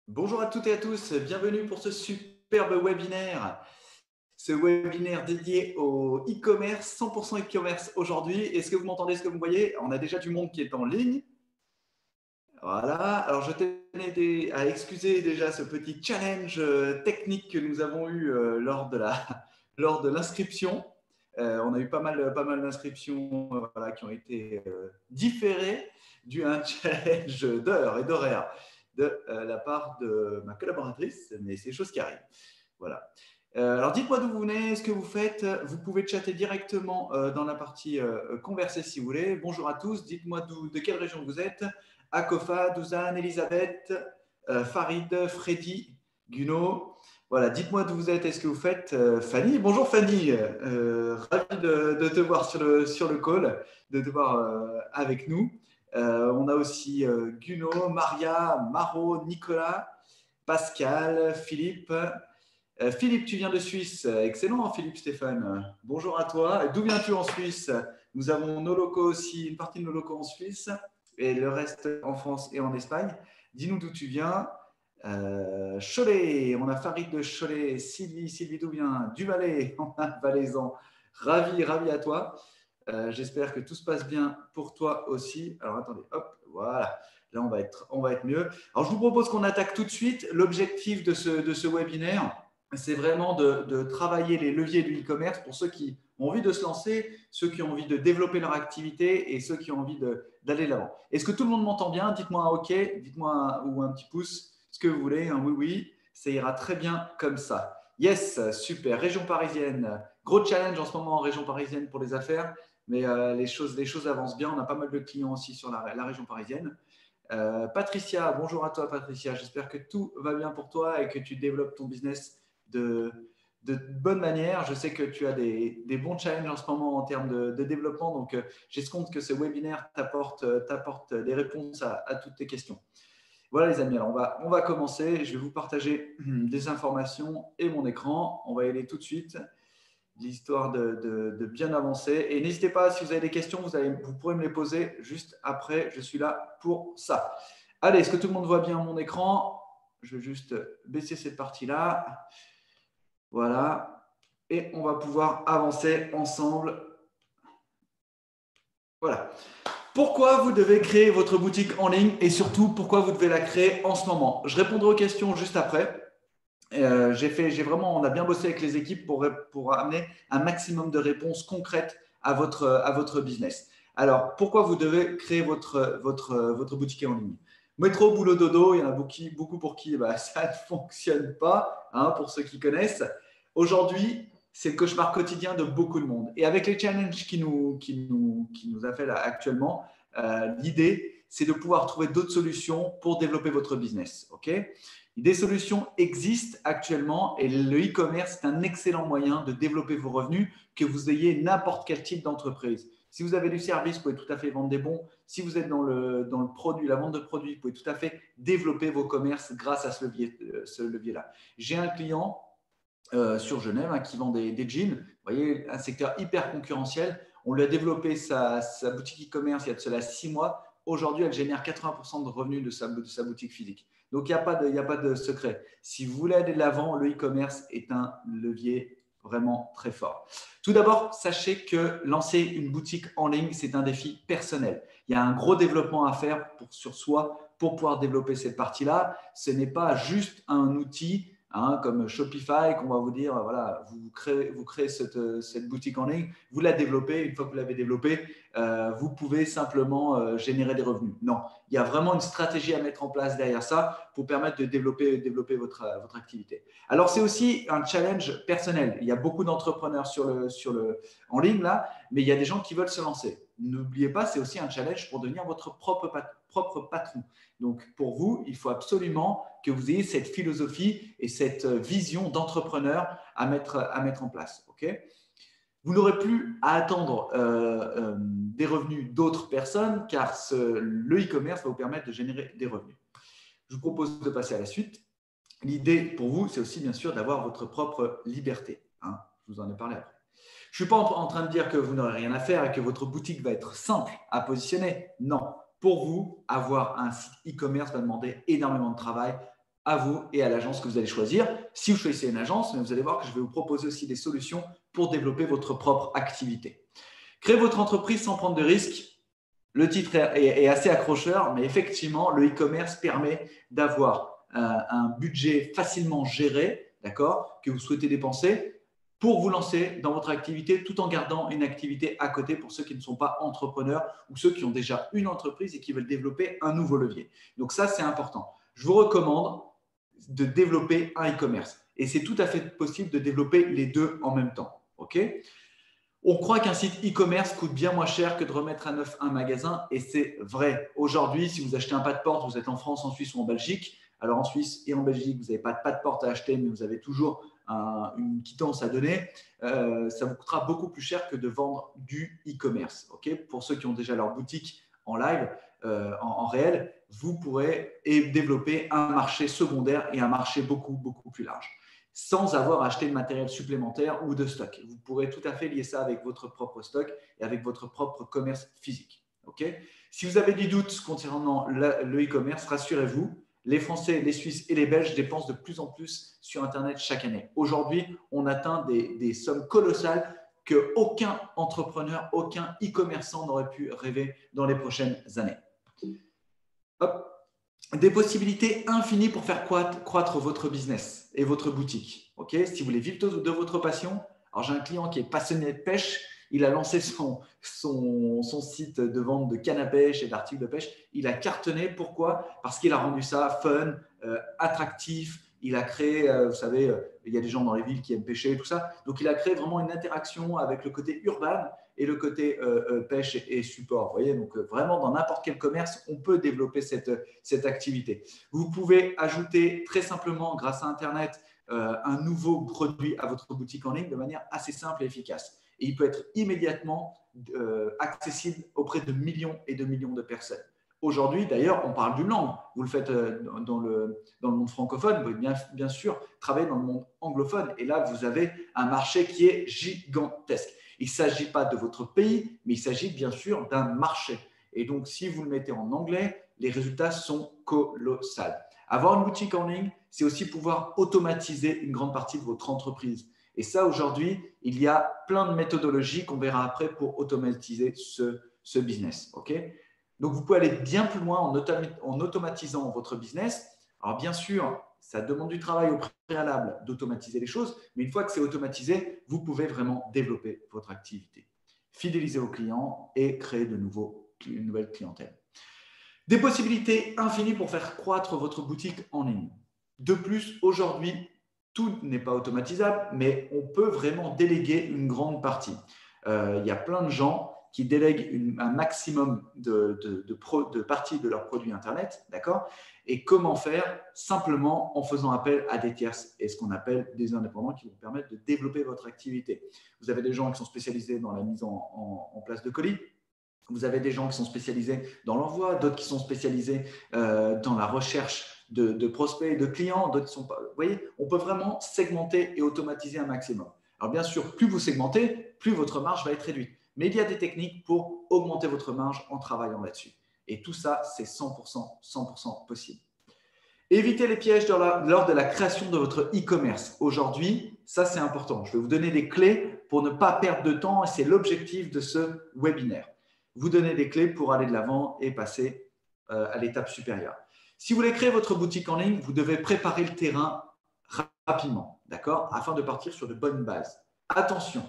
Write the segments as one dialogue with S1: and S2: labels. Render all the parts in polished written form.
S1: Bonjour à toutes et à tous, bienvenue pour ce superbe webinaire. Ce webinaire dédié au e-commerce, 100% e-commerce aujourd'hui. Est-ce que vous m'entendez, est-ce que vous me voyez? On a déjà du monde qui est en ligne. Voilà, alors je tenais à excuser déjà ce petit challenge technique que nous avons eu lors de l'inscription. On a eu pas mal d'inscriptions voilà, qui ont été différées dû à un challenge d'heures et d'horaires de la part de ma collaboratrice, mais c'est des choses qui arrivent. Voilà. Alors dites-moi d'où vous venez, ce que vous faites. Vous pouvez chatter directement dans la partie converser si vous voulez. Bonjour à tous, dites-moi de quelle région vous êtes. Akofa, Douzane, Elisabeth, Farid, Freddy, Guno. Voilà, dites-moi d'où vous êtes et ce que vous faites. Fanny, bonjour Fanny, ravi de te voir sur le call, de te voir avec nous. On a aussi Guno, Maria, Maro, Nicolas, Pascal, Philippe. Philippe, tu viens de Suisse. Excellent, Philippe Stéphane. Bonjour à toi. D'où viens-tu en Suisse? Nous avons nos locaux aussi, une partie de nos locaux en Suisse et le reste en France et en Espagne. Dis-nous d'où tu viens. Cholet, on a Farid de Cholet. Sylvie, d'où vient? Du Valais, on a Valaisan. Ravi à toi. J'espère que tout se passe bien pour toi aussi. Alors attendez, hop, voilà. Là, on va être mieux. Alors, je vous propose qu'on attaque tout de suite. L'objectif de ce webinaire, c'est vraiment de travailler les leviers du e-commerce pour ceux qui ont envie de se lancer, ceux qui ont envie de développer leur activité et ceux qui ont envie d'aller de l'avant. Est-ce que tout le monde m'entend bien? Dites-moi un OK, dites-moi ou un petit pouce, ce que vous voulez, un oui, ça ira très bien comme ça. Yes, super. Région parisienne, gros challenge en ce moment en région parisienne pour les affaires, mais les choses avancent bien. On a pas mal de clients aussi sur la région parisienne. Patricia, bonjour à toi Patricia, j'espère que tout va bien pour toi et que tu développes ton business de, de bonne manière. Je sais que tu as des bons challenges en ce moment en termes de développement, donc j'escompte que ce webinaire t'apporte des réponses à toutes tes questions. Voilà les amis, alors on va commencer. Je vais vous partager des informations et mon écran. On va y aller tout de suite, l'histoire de bien avancer. Et n'hésitez pas, si vous avez des questions, vous pourrez me les poser juste après. Je suis là pour ça. Allez, est-ce que tout le monde voit bien mon écran? Je vais juste baisser cette partie-là. Voilà. Et on va pouvoir avancer ensemble. Voilà. Pourquoi vous devez créer votre boutique en ligne et surtout pourquoi vous devez la créer en ce moment? Je répondrai aux questions juste après. On a bien bossé avec les équipes pour amener un maximum de réponses concrètes à votre business. Alors, pourquoi vous devez créer votre boutique en ligne? Métro, boulot, dodo, il y en a beaucoup pour qui ça ne fonctionne pas, hein, pour ceux qui connaissent. Aujourd'hui, c'est le cauchemar quotidien de beaucoup de monde. Et avec les challenges qui nous a fait là, actuellement, l'idée, c'est de pouvoir trouver d'autres solutions pour développer votre business. OK? Des solutions existent actuellement et le e-commerce est un excellent moyen de développer vos revenus, que vous ayez n'importe quel type d'entreprise. Si vous avez du service, vous pouvez tout à fait vendre des bons. Si vous êtes dans le produit, la vente de produits, vous pouvez tout à fait développer vos commerces grâce à ce levier-là. J'ai un client sur Genève qui vend des jeans. Vous voyez, un secteur hyper concurrentiel. On lui a développé sa boutique e-commerce il y a de cela 6 mois. Aujourd'hui, elle génère 80% de revenus de sa boutique physique. Donc, il n'y a pas de secret. Si vous voulez aller de l'avant, le e-commerce est un levier vraiment très fort. Tout d'abord, sachez que lancer une boutique en ligne, c'est un défi personnel. Il y a un gros développement à faire sur soi pour pouvoir développer cette partie-là. Ce n'est pas juste un outil comme Shopify, qu'on va vous dire, voilà, vous créez cette boutique en ligne, vous la développez, une fois que vous l'avez développée, vous pouvez simplement générer des revenus. Non, il y a vraiment une stratégie à mettre en place derrière ça pour permettre de développer votre activité. Alors, c'est aussi un challenge personnel. Il y a beaucoup d'entrepreneurs en ligne, là, mais il y a des gens qui veulent se lancer. N'oubliez pas, c'est aussi un challenge pour devenir votre propre patron. Donc, pour vous, il faut absolument que vous ayez cette philosophie et cette vision d'entrepreneur à mettre en place. Okay, vous n'aurez plus à attendre des revenus d'autres personnes car le e-commerce va vous permettre de générer des revenus. Je vous propose de passer à la suite. L'idée pour vous, c'est aussi bien sûr d'avoir votre propre liberté. Hein, je vous en ai parlé après. Je ne suis pas en train de dire que vous n'aurez rien à faire et que votre boutique va être simple à positionner. Non. Pour vous, avoir un site e-commerce va demander énormément de travail, à vous et à l'agence que vous allez choisir. Si vous choisissez une agence, mais vous allez voir que je vais vous proposer aussi des solutions pour développer votre propre activité. Créer votre entreprise sans prendre de risques. Le titre est assez accrocheur, mais effectivement, le e-commerce permet d'avoir un budget facilement géré, d'accord, que vous souhaitez dépenser pour vous lancer dans votre activité tout en gardant une activité à côté pour ceux qui ne sont pas entrepreneurs ou ceux qui ont déjà une entreprise et qui veulent développer un nouveau levier. Donc ça, c'est important. Je vous recommande de développer un e-commerce et c'est tout à fait possible de développer les deux en même temps. OK ? On croit qu'un site e-commerce coûte bien moins cher que de remettre à neuf un magasin et c'est vrai. Aujourd'hui, si vous achetez un pas de porte, vous êtes en France, en Suisse ou en Belgique. Alors en Suisse et en Belgique, vous n'avez pas de pas de porte à acheter, mais vous avez toujours une quittance à donner. Ça vous coûtera beaucoup plus cher que de vendre du e-commerce. Okay, pour ceux qui ont déjà leur boutique en live, en réel, vous pourrez développer un marché secondaire et un marché beaucoup plus large, sans avoir acheté de matériel supplémentaire ou de stock. Vous pourrez tout à fait lier ça avec votre propre stock et avec votre propre commerce physique. Okay, si vous avez des doutes concernant le e-commerce, rassurez-vous, les Français, les Suisses et les Belges dépensent de plus en plus sur Internet chaque année. Aujourd'hui, on atteint des sommes colossales qu'aucun entrepreneur, aucun e-commerçant n'aurait pu rêver dans les prochaines années. Hop. Des possibilités infinies pour faire croître votre business et votre boutique. Okay, si vous voulez vivre de votre passion, alors j'ai un client qui est passionné de pêche, il a lancé son site de vente de canne à pêche et d'articles de pêche. Il a cartonné. Pourquoi ? Parce qu'il a rendu ça fun, attractif. Il a créé, vous savez, il y a des gens dans les villes qui aiment pêcher et tout ça. Donc, il a créé vraiment une interaction avec le côté urbain et le côté pêche et support. Vous voyez, donc vraiment, dans n'importe quel commerce, on peut développer cette activité. Vous pouvez ajouter très simplement, grâce à Internet, un nouveau produit à votre boutique en ligne de manière assez simple et efficace. Et il peut être immédiatement accessible auprès de millions et de millions de personnes. Aujourd'hui, d'ailleurs, on parle d'une langue. Vous le faites dans le monde francophone, vous pouvez bien sûr travailler dans le monde anglophone. Et là, vous avez un marché qui est gigantesque. Il ne s'agit pas de votre pays, mais il s'agit bien sûr d'un marché. Et donc, si vous le mettez en anglais, les résultats sont colossaux. Avoir une boutique en ligne, c'est aussi pouvoir automatiser une grande partie de votre entreprise. Et ça, aujourd'hui, il y a plein de méthodologies qu'on verra après pour automatiser ce business. Okay, donc, vous pouvez aller bien plus loin en automatisant votre business. Alors, bien sûr, ça demande du travail au préalable d'automatiser les choses, mais une fois que c'est automatisé, vous pouvez vraiment développer votre activité, fidéliser vos clients et créer une nouvelle clientèle. Des possibilités infinies pour faire croître votre boutique en ligne. De plus, aujourd'hui, tout n'est pas automatisable, mais on peut vraiment déléguer une grande partie. Il y a plein de gens qui délèguent un maximum de parties de leurs produits Internet, d'accord ? Et comment faire ? Simplement en faisant appel à des tierces et ce qu'on appelle des indépendants qui vont permettre de développer votre activité. Vous avez des gens qui sont spécialisés dans la mise en place de colis. Vous avez des gens qui sont spécialisés dans l'envoi, d'autres qui sont spécialisés dans la recherche de prospects et de clients, d'autres qui sont pas. Vous voyez, on peut vraiment segmenter et automatiser un maximum. Alors bien sûr, plus vous segmentez, plus votre marge va être réduite. Mais il y a des techniques pour augmenter votre marge en travaillant là-dessus. Et tout ça, c'est 100% possible. Évitez les pièges lors de la création de votre e-commerce. Aujourd'hui, ça c'est important. Je vais vous donner des clés pour ne pas perdre de temps et c'est l'objectif de ce webinaire. Vous donner des clés pour aller de l'avant et passer à l'étape supérieure. Si vous voulez créer votre boutique en ligne, vous devez préparer le terrain rapidement, d'accord, afin de partir sur de bonnes bases. Attention,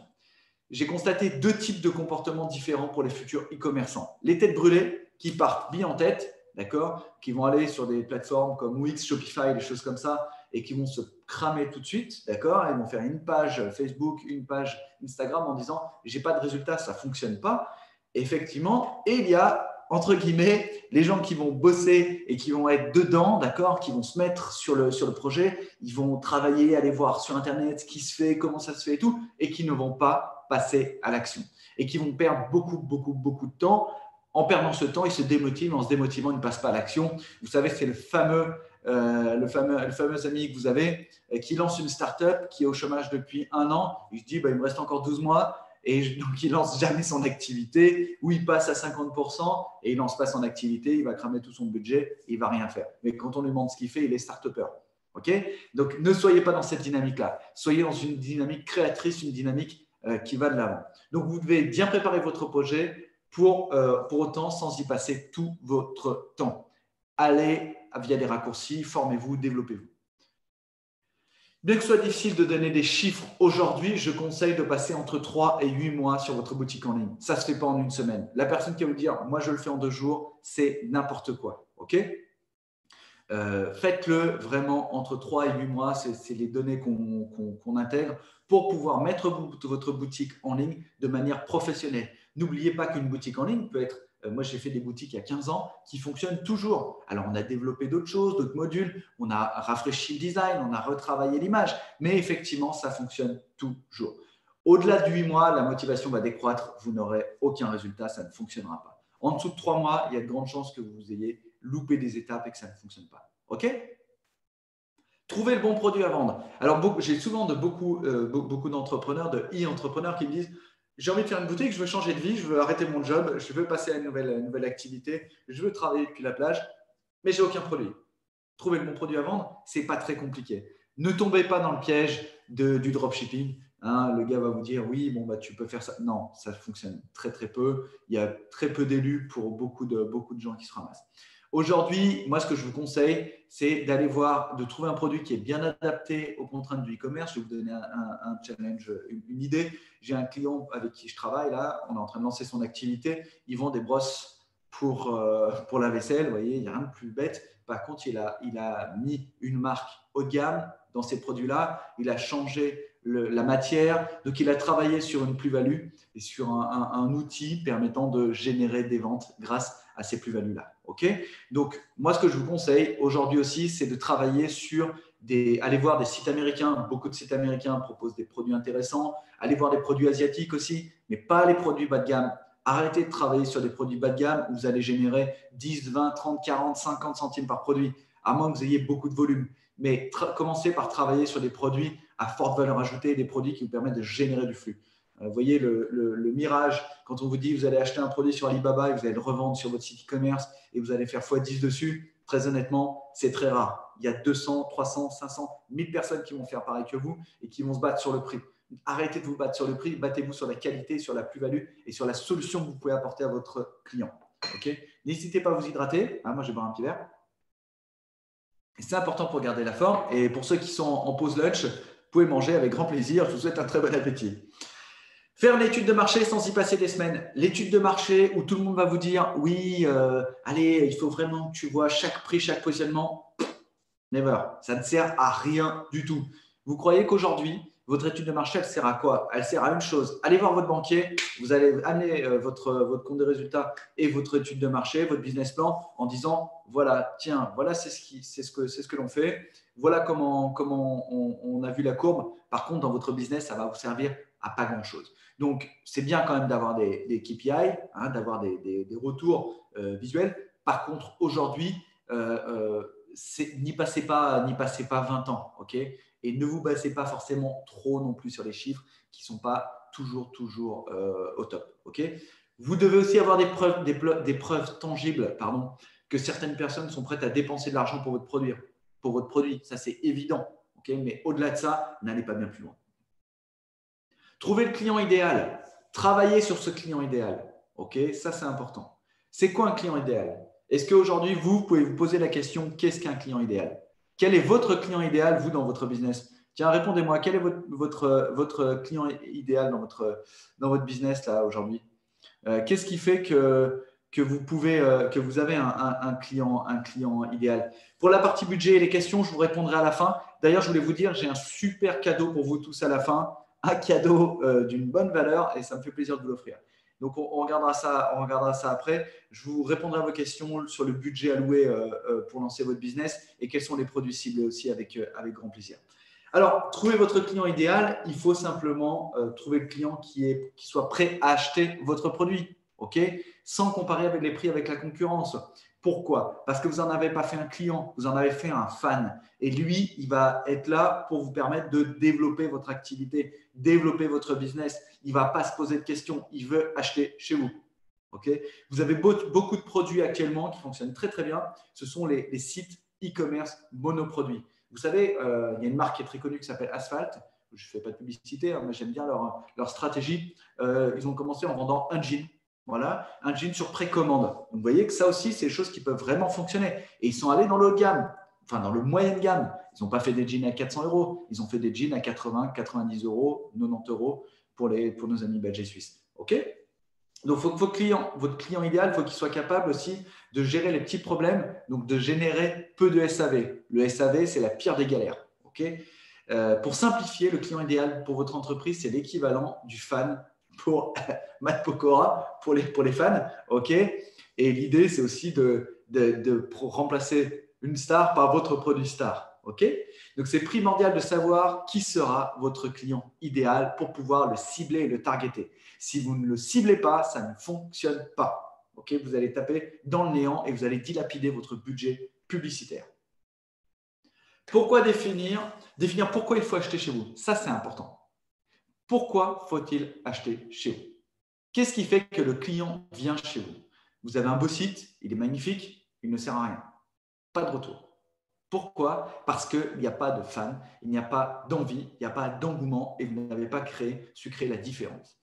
S1: j'ai constaté deux types de comportements différents pour les futurs e-commerçants. Les têtes brûlées qui partent bien en tête, d'accord, qui vont aller sur des plateformes comme Wix, Shopify, des choses comme ça, et qui vont se cramer tout de suite, d'accord. Ils vont faire une page Facebook, une page Instagram en disant « j'ai pas de résultat, ça ne fonctionne pas ». Effectivement, et il y a, entre guillemets, les gens qui vont bosser et qui vont être dedans, d'accord, qui vont se mettre sur le projet, ils vont travailler, aller voir sur Internet ce qui se fait, comment ça se fait et tout, et qui ne vont pas passer à l'action et qui vont perdre beaucoup de temps. En perdant ce temps, ils se démotivent. En se démotivant, ils ne passent pas à l'action. Vous savez, c'est le fameux ami que vous avez qui lance une start-up qui est au chômage depuis 1 an. Il se dit, il me reste encore 12 mois. Et donc, il ne lance jamais son activité ou il passe à 50% et il ne lance pas son activité. Il va cramer tout son budget et il ne va rien faire. Mais quand on lui demande ce qu'il fait, il est start-upper. OK? Donc, ne soyez pas dans cette dynamique-là. Soyez dans une dynamique créatrice, une dynamique qui va de l'avant. Donc, vous devez bien préparer votre projet pour autant sans y passer tout votre temps. Allez via des raccourcis, formez-vous, développez-vous. Bien que ce soit difficile de donner des chiffres aujourd'hui, je conseille de passer entre 3 et 8 mois sur votre boutique en ligne. Ça ne se fait pas en une semaine. La personne qui va vous dire « moi, je le fais en 2 jours », c'est n'importe quoi. OK? Faites-le vraiment entre 3 et 8 mois. C'est les données qu'on intègre pour pouvoir mettre votre boutique en ligne de manière professionnelle. N'oubliez pas qu'une boutique en ligne peut être… moi, j'ai fait des boutiques il y a 15 ans qui fonctionnent toujours. Alors, on a développé d'autres choses, d'autres modules, on a rafraîchi le design, on a retravaillé l'image, mais effectivement, ça fonctionne toujours. Au-delà de 8 mois, la motivation va décroître, vous n'aurez aucun résultat, ça ne fonctionnera pas. En dessous de 3 mois, il y a de grandes chances que vous ayez loupé des étapes et que ça ne fonctionne pas. OK? Trouvez le bon produit à vendre. Alors, j'ai souvent beaucoup d'entrepreneurs, de e-entrepreneurs qui me disent « j'ai envie de faire une boutique, je veux changer de vie, je veux arrêter mon job, je veux passer à une nouvelle activité, je veux travailler depuis la plage, mais j'ai aucun produit. » Trouver le bon produit à vendre, ce n'est pas très compliqué. Ne tombez pas dans le piège du dropshipping. Hein, le gars va vous dire « oui, bon, bah, tu peux faire ça ». Non, ça fonctionne très, très peu. Il y a très peu d'élus pour beaucoup de gens qui se ramassent. Aujourd'hui, moi, ce que je vous conseille, c'est d'aller voir, de trouver un produit qui est bien adapté aux contraintes du e-commerce. Je vais vous donner un challenge, une idée. J'ai un client avec qui je travaille là, on est en train de lancer son activité. Ils vendent des brosses pour la vaisselle, vous voyez, il n'y a rien de plus bête. Par contre, il a mis une marque haut de gamme dans ces produits-là. Il a changé la matière. Donc, il a travaillé sur une plus-value et sur un outil permettant de générer des ventes grâce à ces plus-values-là. Okay, donc, moi, ce que je vous conseille aujourd'hui aussi, c'est de travailler sur aller voir des sites américains. Beaucoup de sites américains proposent des produits intéressants. Allez voir des produits asiatiques aussi, mais pas les produits bas de gamme. Arrêtez de travailler sur des produits bas de gamme où vous allez générer 10, 20, 30, 40, 50 centimes par produit, à moins que vous ayez beaucoup de volume. Mais commencez par travailler sur des produits à forte valeur ajoutée, des produits qui vous permettent de générer du flux. Vous voyez le mirage, quand on vous dit que vous allez acheter un produit sur Alibaba et vous allez le revendre sur votre site e-commerce et vous allez faire x10 dessus, très honnêtement, c'est très rare. Il y a 200, 300, 500, 1000 personnes qui vont faire pareil que vous et qui vont se battre sur le prix. Arrêtez de vous battre sur le prix, battez-vous sur la qualité, sur la plus-value et sur la solution que vous pouvez apporter à votre client. Okay, n'hésitez pas à vous hydrater. Moi, je vais boire un petit verre. C'est important pour garder la forme. Et pour ceux qui sont en pause lunch, vous pouvez manger avec grand plaisir. Je vous souhaite un très bon appétit. Faire une étude de marché sans y passer des semaines. L'étude de marché où tout le monde va vous dire « oui, allez, il faut vraiment que tu vois chaque prix, chaque positionnement ». Never. Ça ne sert à rien du tout. Vous croyez qu'aujourd'hui, votre étude de marché, elle sert à quoi? Elle sert à une chose. Allez voir votre banquier, vous allez amener votre compte de résultats et votre étude de marché, votre business plan en disant « voilà, tiens, voilà, c'est ce que l'on fait. Voilà comment on a vu la courbe. Par contre, dans votre business, ça va vous servir à pas grand-chose. » Donc, c'est bien quand même d'avoir des KPI, hein, d'avoir des retours visuels. Par contre, aujourd'hui, n'y passez pas 20 ans, ok? Et ne vous basez pas forcément trop non plus sur les chiffres qui ne sont pas toujours au top, ok? Vous devez aussi avoir des preuves tangibles, que certaines personnes sont prêtes à dépenser de l'argent pour votre produit. Ça, c'est évident, ok? Mais au-delà de ça, n'allez pas bien plus loin. Trouvez le client idéal. Travaillez sur ce client idéal. Ok, ça, c'est important. C'est quoi un client idéal? Est-ce qu'aujourd'hui, vous pouvez vous poser la question, qu'est-ce qu'un client idéal? Quel est votre client idéal, vous, dans votre business? Tiens, répondez-moi, quel est votre client idéal dans votre business là aujourd'hui? Qu'est-ce qui fait que vous avez un client idéal? Pour la partie budget et les questions, je vous répondrai à la fin. D'ailleurs, je voulais vous dire, j'ai un super cadeau pour vous tous à la fin. Un cadeau d'une bonne valeur et ça me fait plaisir de vous l'offrir. Donc, on regardera ça après. Je vous répondrai à vos questions sur le budget alloué pour lancer votre business et quels sont les produits ciblés aussi avec grand plaisir. Alors, trouver votre client idéal, il faut simplement trouver le client qui soit prêt à acheter votre produit, ok? Sans comparer avec les prix avec la concurrence. Pourquoi? Parce que vous n'en avez pas fait un client, vous en avez fait un fan. Et lui, il va être là pour vous permettre de développer votre activité, développer votre business. Il ne va pas se poser de questions, il veut acheter chez vous. Okay, vous avez beaucoup de produits actuellement qui fonctionnent très, très bien. Ce sont les sites e-commerce monoproduits. Vous savez, il y a une marque qui est très connue qui s'appelle Asphalt. Je ne fais pas de publicité, hein, mais j'aime bien leur stratégie. Ils ont commencé en vendant un jean. Voilà, un jean sur précommande. Donc, vous voyez que ça aussi, c'est des choses qui peuvent vraiment fonctionner. Et ils sont allés dans le haut de gamme, enfin dans le moyen gamme. Ils n'ont pas fait des jeans à 400 euros. Ils ont fait des jeans à 80, 90 euros, 90 euros pour nos amis belges et suisses. OK ? Donc, votre client idéal, il faut qu'il soit capable aussi de gérer les petits problèmes, donc de générer peu de SAV. Le SAV, c'est la pire des galères. OK ? Pour simplifier, le client idéal pour votre entreprise, c'est l'équivalent du fan pour Matt Pokora, pour les fans. OK ? Et l'idée, c'est aussi de remplacer une star par votre produit star. OK ? Donc, c'est primordial de savoir qui sera votre client idéal pour pouvoir le cibler et le targeter. Si vous ne le ciblez pas, ça ne fonctionne pas. OK ? Vous allez taper dans le néant et vous allez dilapider votre budget publicitaire. Pourquoi définir pourquoi il faut acheter chez vous? Ça, c'est important. Pourquoi faut-il acheter chez vous? Qu'est-ce qui fait que le client vient chez vous? Vous avez un beau site, il est magnifique, il ne sert à rien. Pas de retour. Pourquoi? Parce qu'il n'y a pas de fans, il n'y a pas d'envie, il n'y a pas d'engouement et vous n'avez pas su créer la différence.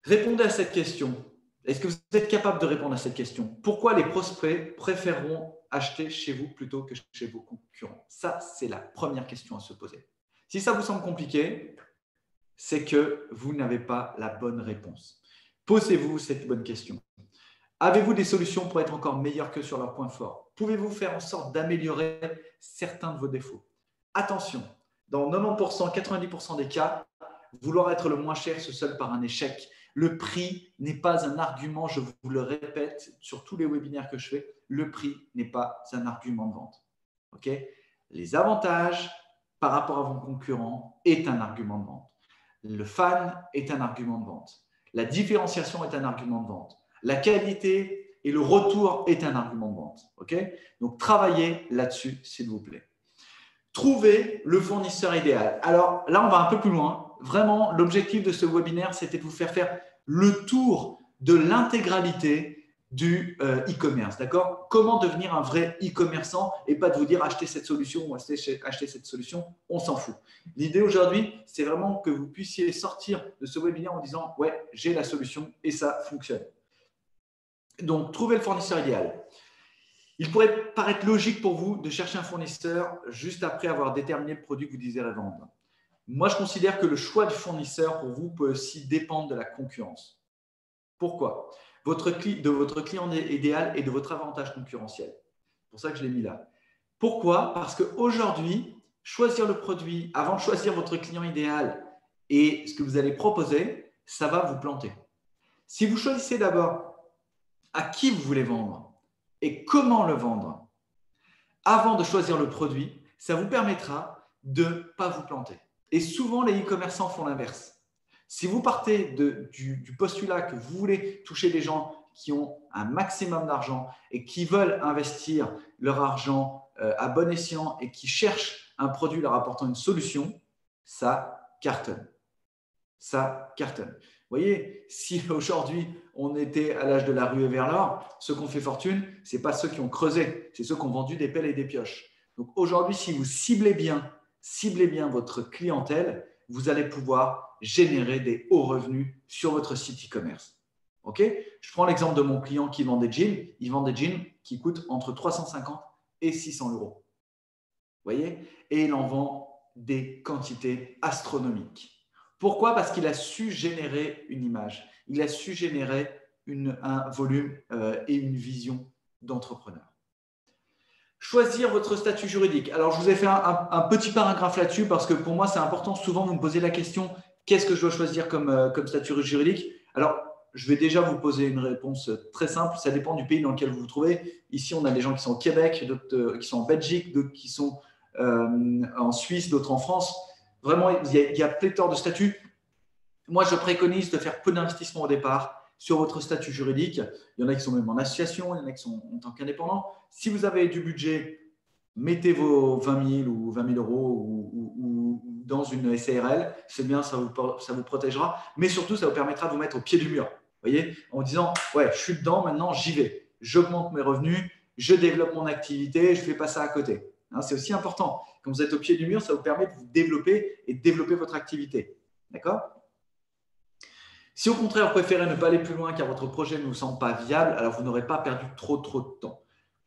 S1: Répondez à cette question. Est-ce que vous êtes capable de répondre à cette question? Pourquoi les prospects préféreront acheter chez vous plutôt que chez vos concurrents? Ça, c'est la première question à se poser. Si ça vous semble compliqué, c'est que vous n'avez pas la bonne réponse. Posez-vous cette bonne question. Avez-vous des solutions pour être encore meilleur que sur leurs points forts? Pouvez-vous faire en sorte d'améliorer certains de vos défauts? Attention, dans 90%, 90% des cas, vouloir être le moins cher se solde par un échec. Le prix n'est pas un argument, je vous le répète sur tous les webinaires que je fais, le prix n'est pas un argument de vente. Okay? Les avantages par rapport à vos concurrents est un argument de vente. Le fan est un argument de vente. La différenciation est un argument de vente. La qualité et le retour est un argument de vente. Okay? Donc, travaillez là-dessus, s'il vous plaît. Trouvez le fournisseur idéal. Alors là, on va un peu plus loin. Vraiment, l'objectif de ce webinaire, c'était de vous faire le tour de l'intégralité du e-commerce. D'accord? Comment devenir un vrai e-commerçant et pas de vous dire acheter cette solution ou acheter cette solution, on s'en fout. L'idée aujourd'hui, c'est vraiment que vous puissiez sortir de ce webinaire en disant « ouais, j'ai la solution et ça fonctionne ». Donc, trouvez le fournisseur idéal. Il pourrait paraître logique pour vous de chercher un fournisseur juste après avoir déterminé le produit que vous désirez vendre. Moi, je considère que le choix du fournisseur pour vous peut aussi dépendre de la concurrence. Pourquoi? De votre client idéal et de votre avantage concurrentiel. C'est pour ça que je l'ai mis là. Pourquoi? Parce qu'aujourd'hui, choisir le produit avant de choisir votre client idéal et ce que vous allez proposer, ça va vous planter. Si vous choisissez d'abord à qui vous voulez vendre et comment le vendre avant de choisir le produit, ça vous permettra de ne pas vous planter. Et souvent, les e-commerçants font l'inverse. Si vous partez du postulat que vous voulez toucher des gens qui ont un maximum d'argent et qui veulent investir leur argent à bon escient et qui cherchent un produit leur apportant une solution, ça cartonne. Ça cartonne. Vous voyez, si aujourd'hui on était à l'âge de la ruée vers l'or, ceux qui ont fait fortune, ce n'est pas ceux qui ont creusé, c'est ceux qui ont vendu des pelles et des pioches. Donc aujourd'hui, si vous ciblez bien votre clientèle, vous allez pouvoir générer des hauts revenus sur votre site e-commerce. Okay? Je prends l'exemple de mon client qui vend des jeans. Il vend des jeans qui coûtent entre 350 et 600 euros. Vous voyez? Et il en vend des quantités astronomiques. Pourquoi? Parce qu'il a su générer une image. Il a su générer un volume et une vision d'entrepreneur. Choisir votre statut juridique. Alors, je vous ai fait un petit paragraphe là-dessus parce que pour moi, c'est important. Souvent, vous me posez la question, qu'est-ce que je dois choisir comme statut juridique? Alors, je vais déjà vous poser une réponse très simple. Ça dépend du pays dans lequel vous vous trouvez. Ici, on a des gens qui sont au Québec, d'autres qui sont en Belgique, d'autres qui sont en Suisse, d'autres en France. Vraiment, il y a pléthore de statuts. Moi, je préconise de faire peu d'investissement au départ sur votre statut juridique. Il y en a qui sont même en association, il y en a qui sont en tant qu'indépendants. Si vous avez du budget, mettez vos 20 000 ou 20 000 euros ou dans une SARL. C'est bien, ça vous protégera. Mais surtout, ça vous permettra de vous mettre au pied du mur. Vous voyez, en disant, ouais, je suis dedans, maintenant, j'y vais. J'augmente mes revenus, je développe mon activité, je ne fais pas ça à côté. Hein, c'est aussi important. Quand vous êtes au pied du mur, ça vous permet de vous développer et de développer votre activité. D'accord? Si au contraire, vous préférez ne pas aller plus loin car votre projet ne vous semble pas viable, alors vous n'aurez pas perdu trop de temps.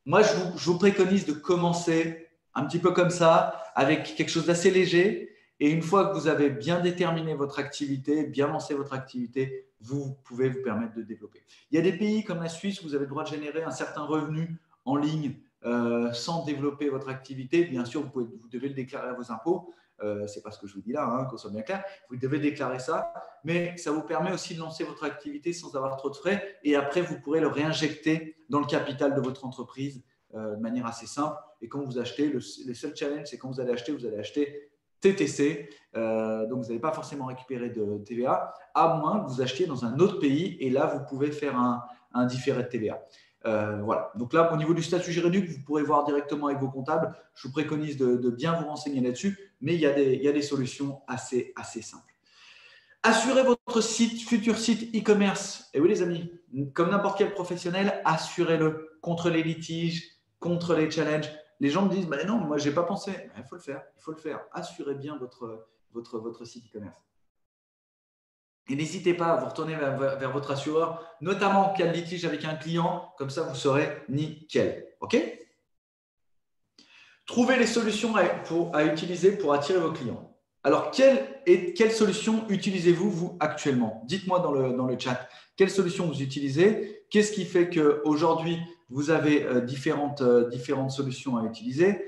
S1: Moi, je vous préconise de commencer un petit peu comme ça, avec quelque chose d'assez léger. Et une fois que vous avez bien déterminé votre activité, bien lancé votre activité, vous pouvez vous permettre de développer. Il y a des pays comme la Suisse où vous avez le droit de générer un certain revenu en ligne sans développer votre activité. Bien sûr, vous devez le déclarer à vos impôts. Ce n'est pas ce que je vous dis là, hein, qu'on soit bien clair. Vous devez déclarer ça, mais ça vous permet aussi de lancer votre activité sans avoir trop de frais. Et après, vous pourrez le réinjecter dans le capital de votre entreprise de manière assez simple. Et quand vous achetez, les seuls challenges, c'est quand vous allez acheter TTC. Donc, vous n'allez pas forcément récupérer de TVA, à moins que vous achetiez dans un autre pays. Et là, vous pouvez faire un différé de TVA. Voilà. Donc là, au niveau du statut juridique, vous pourrez voir directement avec vos comptables. Je vous préconise de bien vous renseigner là-dessus, mais il y a des solutions assez simples. Assurez votre futur site e-commerce. Et oui, les amis, comme n'importe quel professionnel, assurez-le contre les litiges, contre les challenges. Les gens me disent, non, moi, je n'ai pas pensé. Il faut le faire. Assurez bien votre site e-commerce. Et n'hésitez pas à vous retourner vers votre assureur, notamment en cas de litige avec un client, comme ça vous serez nickel. OK? Trouvez les solutions à utiliser pour attirer vos clients. Alors, quelle solution utilisez-vous, vous, actuellement? Dites-moi dans le chat, quelle solution vous utilisez? Qu'est-ce qui fait qu'aujourd'hui, vous avez différentes solutions à utiliser?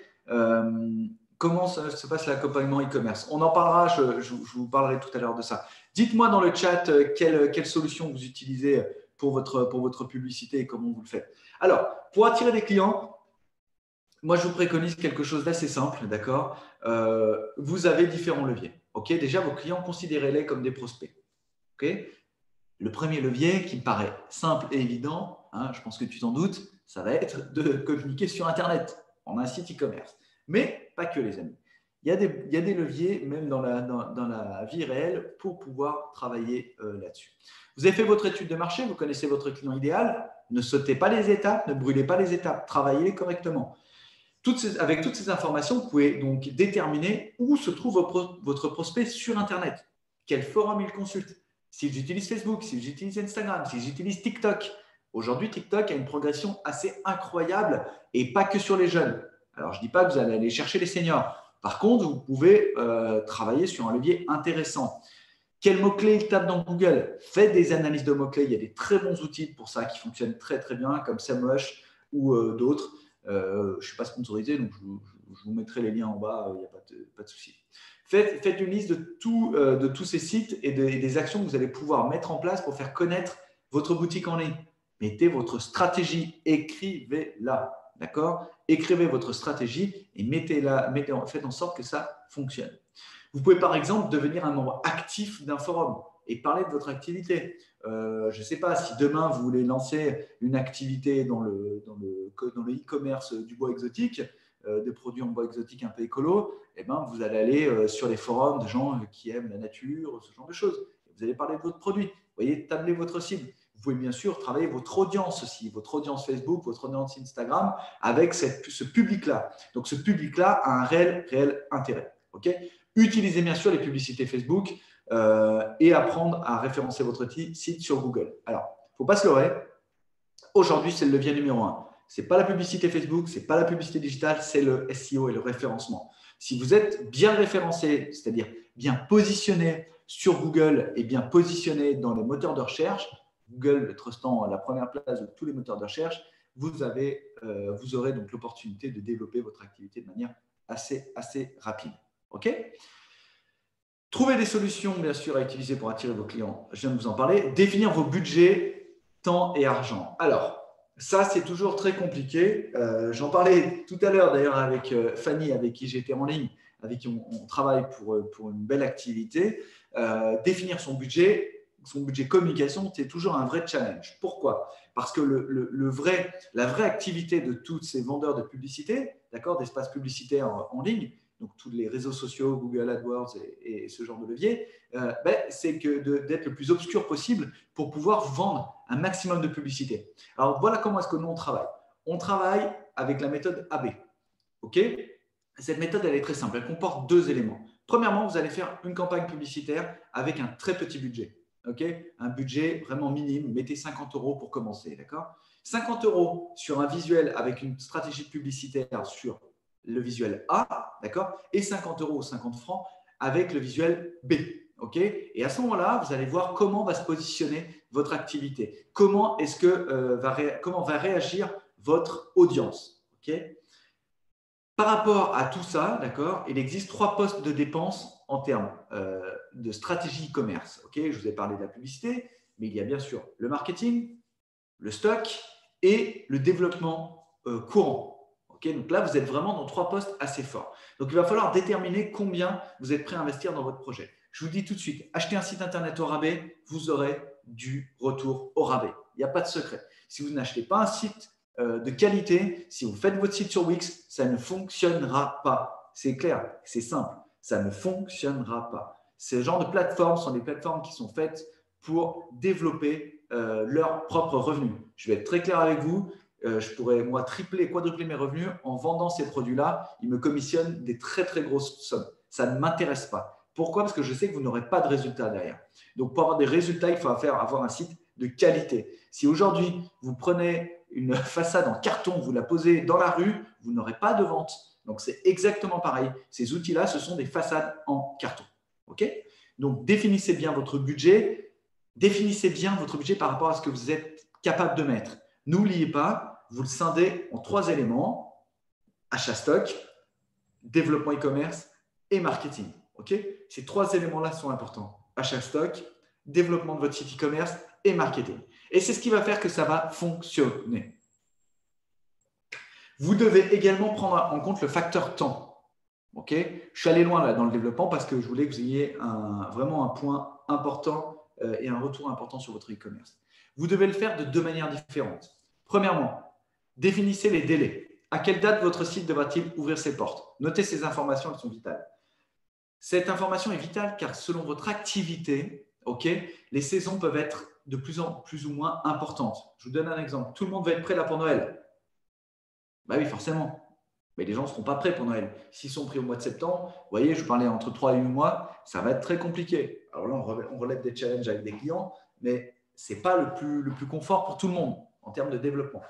S1: Comment se passe l'accompagnement e-commerce? On en parlera, je vous parlerai tout à l'heure de ça. Dites-moi dans le chat quelle solution vous utilisez pour votre publicité et comment vous le faites. Alors, pour attirer des clients, moi, je vous préconise quelque chose d'assez simple, d'accord? Vous avez différents leviers. Ok? Déjà, vos clients, considérez-les comme des prospects. Ok? Le premier levier qui me paraît simple et évident, hein, je pense que tu t'en doutes, ça va être de communiquer sur Internet. On a un site e-commerce. Mais pas que, les amis. Il y a des leviers, même dans la vie réelle, pour pouvoir travailler là-dessus. Vous avez fait votre étude de marché, vous connaissez votre client idéal, ne sautez pas les étapes, ne brûlez pas les étapes, travaillez correctement. Avec toutes ces informations, vous pouvez donc déterminer où se trouve votre prospect sur Internet, quel forum il consulte, s'il utilise Facebook, s'il utilise Instagram, s'il utilise TikTok. Aujourd'hui, TikTok a une progression assez incroyable et pas que sur les jeunes. Alors, je ne dis pas que vous allez aller chercher les seniors. Par contre, vous pouvez travailler sur un levier intéressant. Quels mots-clés il tape dans Google? Faites des analyses de mots-clés. Il y a des très bons outils pour ça qui fonctionnent très bien, comme SEMrush ou d'autres. Je ne suis pas sponsorisé, donc je vous mettrai les liens en bas, il n'y a pas de souci. Faites une liste de tous ces sites et des actions que vous allez pouvoir mettre en place pour faire connaître votre boutique en ligne. Mettez votre stratégie, écrivez-la, d'accord? Écrivez votre stratégie et faites en sorte que ça fonctionne. Vous pouvez par exemple devenir un membre actif d'un forum et parler de votre activité. Je ne sais pas, si demain vous voulez lancer une activité dans le e-commerce du bois exotique, des produits en bois exotique un peu écolo, eh ben, vous allez aller sur les forums de gens qui aiment la nature, ce genre de choses. Vous allez parler de votre produit. Vous voyez, tablez votre cible. Vous pouvez bien sûr travailler votre audience aussi, votre audience Facebook, votre audience Instagram avec ce public-là. Donc, ce public-là a un réel intérêt. Okay? Utilisez bien sûr les publicités Facebook et apprendre à référencer votre site sur Google. Alors, il ne faut pas se leurrer. Aujourd'hui, c'est le levier numéro 1. Ce n'est pas la publicité Facebook, ce n'est pas la publicité digitale, c'est le SEO et le référencement. Si vous êtes bien référencé, c'est-à-dire bien positionné sur Google et bien positionné dans les moteurs de recherche, Google trustant la première place de tous les moteurs de recherche, vous aurez donc l'opportunité de développer votre activité de manière assez rapide. OK? Trouvez des solutions, bien sûr, à utiliser pour attirer vos clients. Je viens de vous en parler. Définir vos budgets, temps et argent. Alors, ça, c'est toujours très compliqué. J'en parlais tout à l'heure, d'ailleurs, avec Fanny, avec qui j'étais en ligne, avec qui on travaille pour une belle activité. Définir son budget communication, c'est toujours un vrai challenge. Pourquoi? Parce que la vraie activité de tous ces vendeurs de publicité, d'accord, d'espaces publicitaires en ligne, donc tous les réseaux sociaux, Google AdWords et ce genre de levier, c'est d'être le plus obscur possible pour pouvoir vendre un maximum de publicité. Alors voilà comment est-ce que nous on travaille. On travaille avec la méthode AB. OK? Cette méthode, elle est très simple. Elle comporte deux éléments. Premièrement, vous allez faire une campagne publicitaire avec un très petit budget. Okay, un budget vraiment minime. Mettez 50 € pour commencer. 50 € sur un visuel avec une stratégie publicitaire sur le visuel A, et 50 € ou 50 francs avec le visuel B. Okay, et à ce moment-là, vous allez voir comment va se positionner votre activité. Comment va réagir votre audience. Okay. Par rapport à tout ça, il existe 3 postes de dépenses en termes de stratégie e-commerce. Okay, je vous ai parlé de la publicité, mais il y a bien sûr le marketing, le stock et le développement courant. Okay, donc là, vous êtes vraiment dans 3 postes assez forts. Donc, il va falloir déterminer combien vous êtes prêt à investir dans votre projet. Je vous dis tout de suite, achetez un site internet au rabais, vous aurez du retour au rabais. Il n'y a pas de secret. Si vous n'achetez pas un site de qualité, si vous faites votre site sur Wix, ça ne fonctionnera pas. C'est clair, c'est simple, ça ne fonctionnera pas. Ces genres de plateformes sont des plateformes qui sont faites pour développer leurs propres revenus. Je vais être très clair avec vous, je pourrais moi tripler, quadrupler mes revenus en vendant ces produits-là. Ils me commissionnent des très très grosses sommes. Ça ne m'intéresse pas. Pourquoi? Parce que je sais que vous n'aurez pas de résultats derrière. Donc pour avoir des résultats, il faut avoir un site de qualité. Si aujourd'hui vous prenez une façade en carton, vous la posez dans la rue, vous n'aurez pas de vente. Donc, c'est exactement pareil. Ces outils-là, ce sont des façades en carton. Okay, donc, définissez bien votre budget. Définissez bien votre budget par rapport à ce que vous êtes capable de mettre. N'oubliez pas, vous le scindez en 3 éléments. Achat stock, développement e-commerce et marketing. Okay, ces 3 éléments-là sont importants. Achat stock, développement de votre site e-commerce et marketing. Et c'est ce qui va faire que ça va fonctionner. Vous devez également prendre en compte le facteur temps. Okay, je suis allé loin là, dans le développement parce que je voulais que vous ayez vraiment un point important et un retour important sur votre e-commerce. Vous devez le faire de 2 manières différentes. Premièrement, définissez les délais. À quelle date votre site devra-t-il ouvrir ses portes? Notez ces informations, elles sont vitales. Cette information est vitale car selon votre activité, les saisons peuvent être de plus ou moins importantes. Je vous donne un exemple. Tout le monde va être prêt là pour Noël. Bah oui, forcément. Mais les gens ne seront pas prêts pour Noël. S'ils sont pris au mois de septembre, vous voyez, je vous parlais entre 3 et 8 mois, ça va être très compliqué. Alors là, on relève des challenges avec des clients, mais ce n'est pas le plus confort pour tout le monde en termes de développement.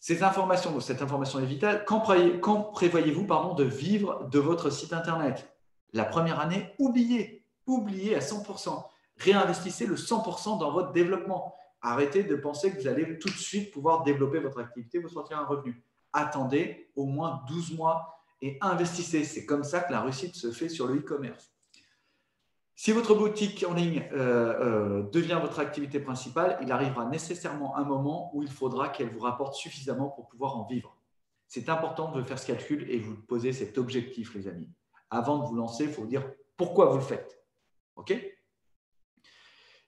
S1: Cette information est vitale. Quand prévoyez-vous de vivre de votre site internet? La première année, oubliez à 100%. Réinvestissez le 100% dans votre développement. Arrêtez de penser que vous allez tout de suite pouvoir développer votre activité, vous sortir un revenu. Attendez au moins 12 mois et investissez. C'est comme ça que la réussite se fait sur le e-commerce. Si votre boutique en ligne devient votre activité principale, il arrivera nécessairement un moment où il faudra qu'elle vous rapporte suffisamment pour pouvoir en vivre. C'est important de faire ce calcul et vous poser cet objectif, les amis. Avant de vous lancer, il faut vous dire pourquoi vous le faites. OK ?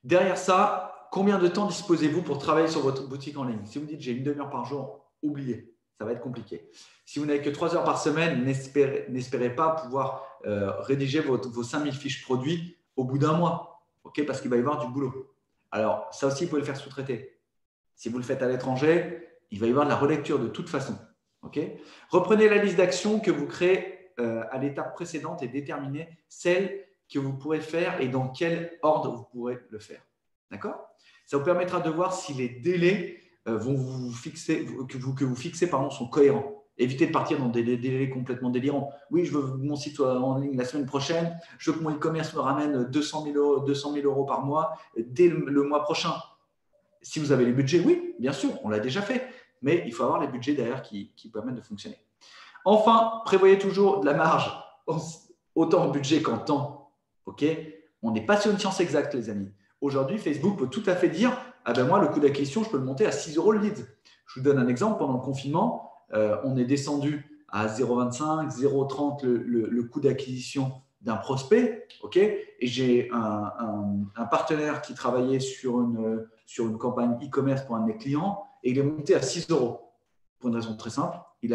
S1: Derrière ça, combien de temps disposez-vous pour travailler sur votre boutique en ligne? Si vous dites j'ai une demi-heure par jour, oubliez, ça va être compliqué. Si vous n'avez que 3 heures par semaine, n'espérez pas pouvoir rédiger vos 5000 fiches produits au bout d'un mois, parce qu'il va y avoir du boulot. Alors, ça aussi, vous pouvez le faire sous-traiter. Si vous le faites à l'étranger, il va y avoir de la relecture de toute façon. Reprenez la liste d'actions que vous créez à l'étape précédente et déterminez celles que vous pourrez faire et dans quel ordre vous pourrez le faire. D'accord? Ça vous permettra de voir si les délais que vous fixez sont cohérents. Évitez de partir dans des délais complètement délirants. Oui, je veux mon site en ligne la semaine prochaine. Je veux que mon e-commerce me ramène 200 000 € par mois dès le mois prochain. Si vous avez les budgets, oui, bien sûr, on l'a déjà fait. Mais il faut avoir les budgets derrière qui permettent de fonctionner. Enfin, prévoyez toujours de la marge, autant en budget qu'en temps. On n'est pas sur une science exacte, les amis. Aujourd'hui, Facebook peut tout à fait dire ah ben moi, le coût d'acquisition, je peux le monter à 6 € le lead. Je vous donne un exemple. Pendant le confinement, on est descendu à 0,25, 0,30 le coût d'acquisition d'un prospect. Et j'ai un partenaire qui travaillait sur une campagne e-commerce pour un de mes clients et il est monté à 6 € pour une raison très simple. Il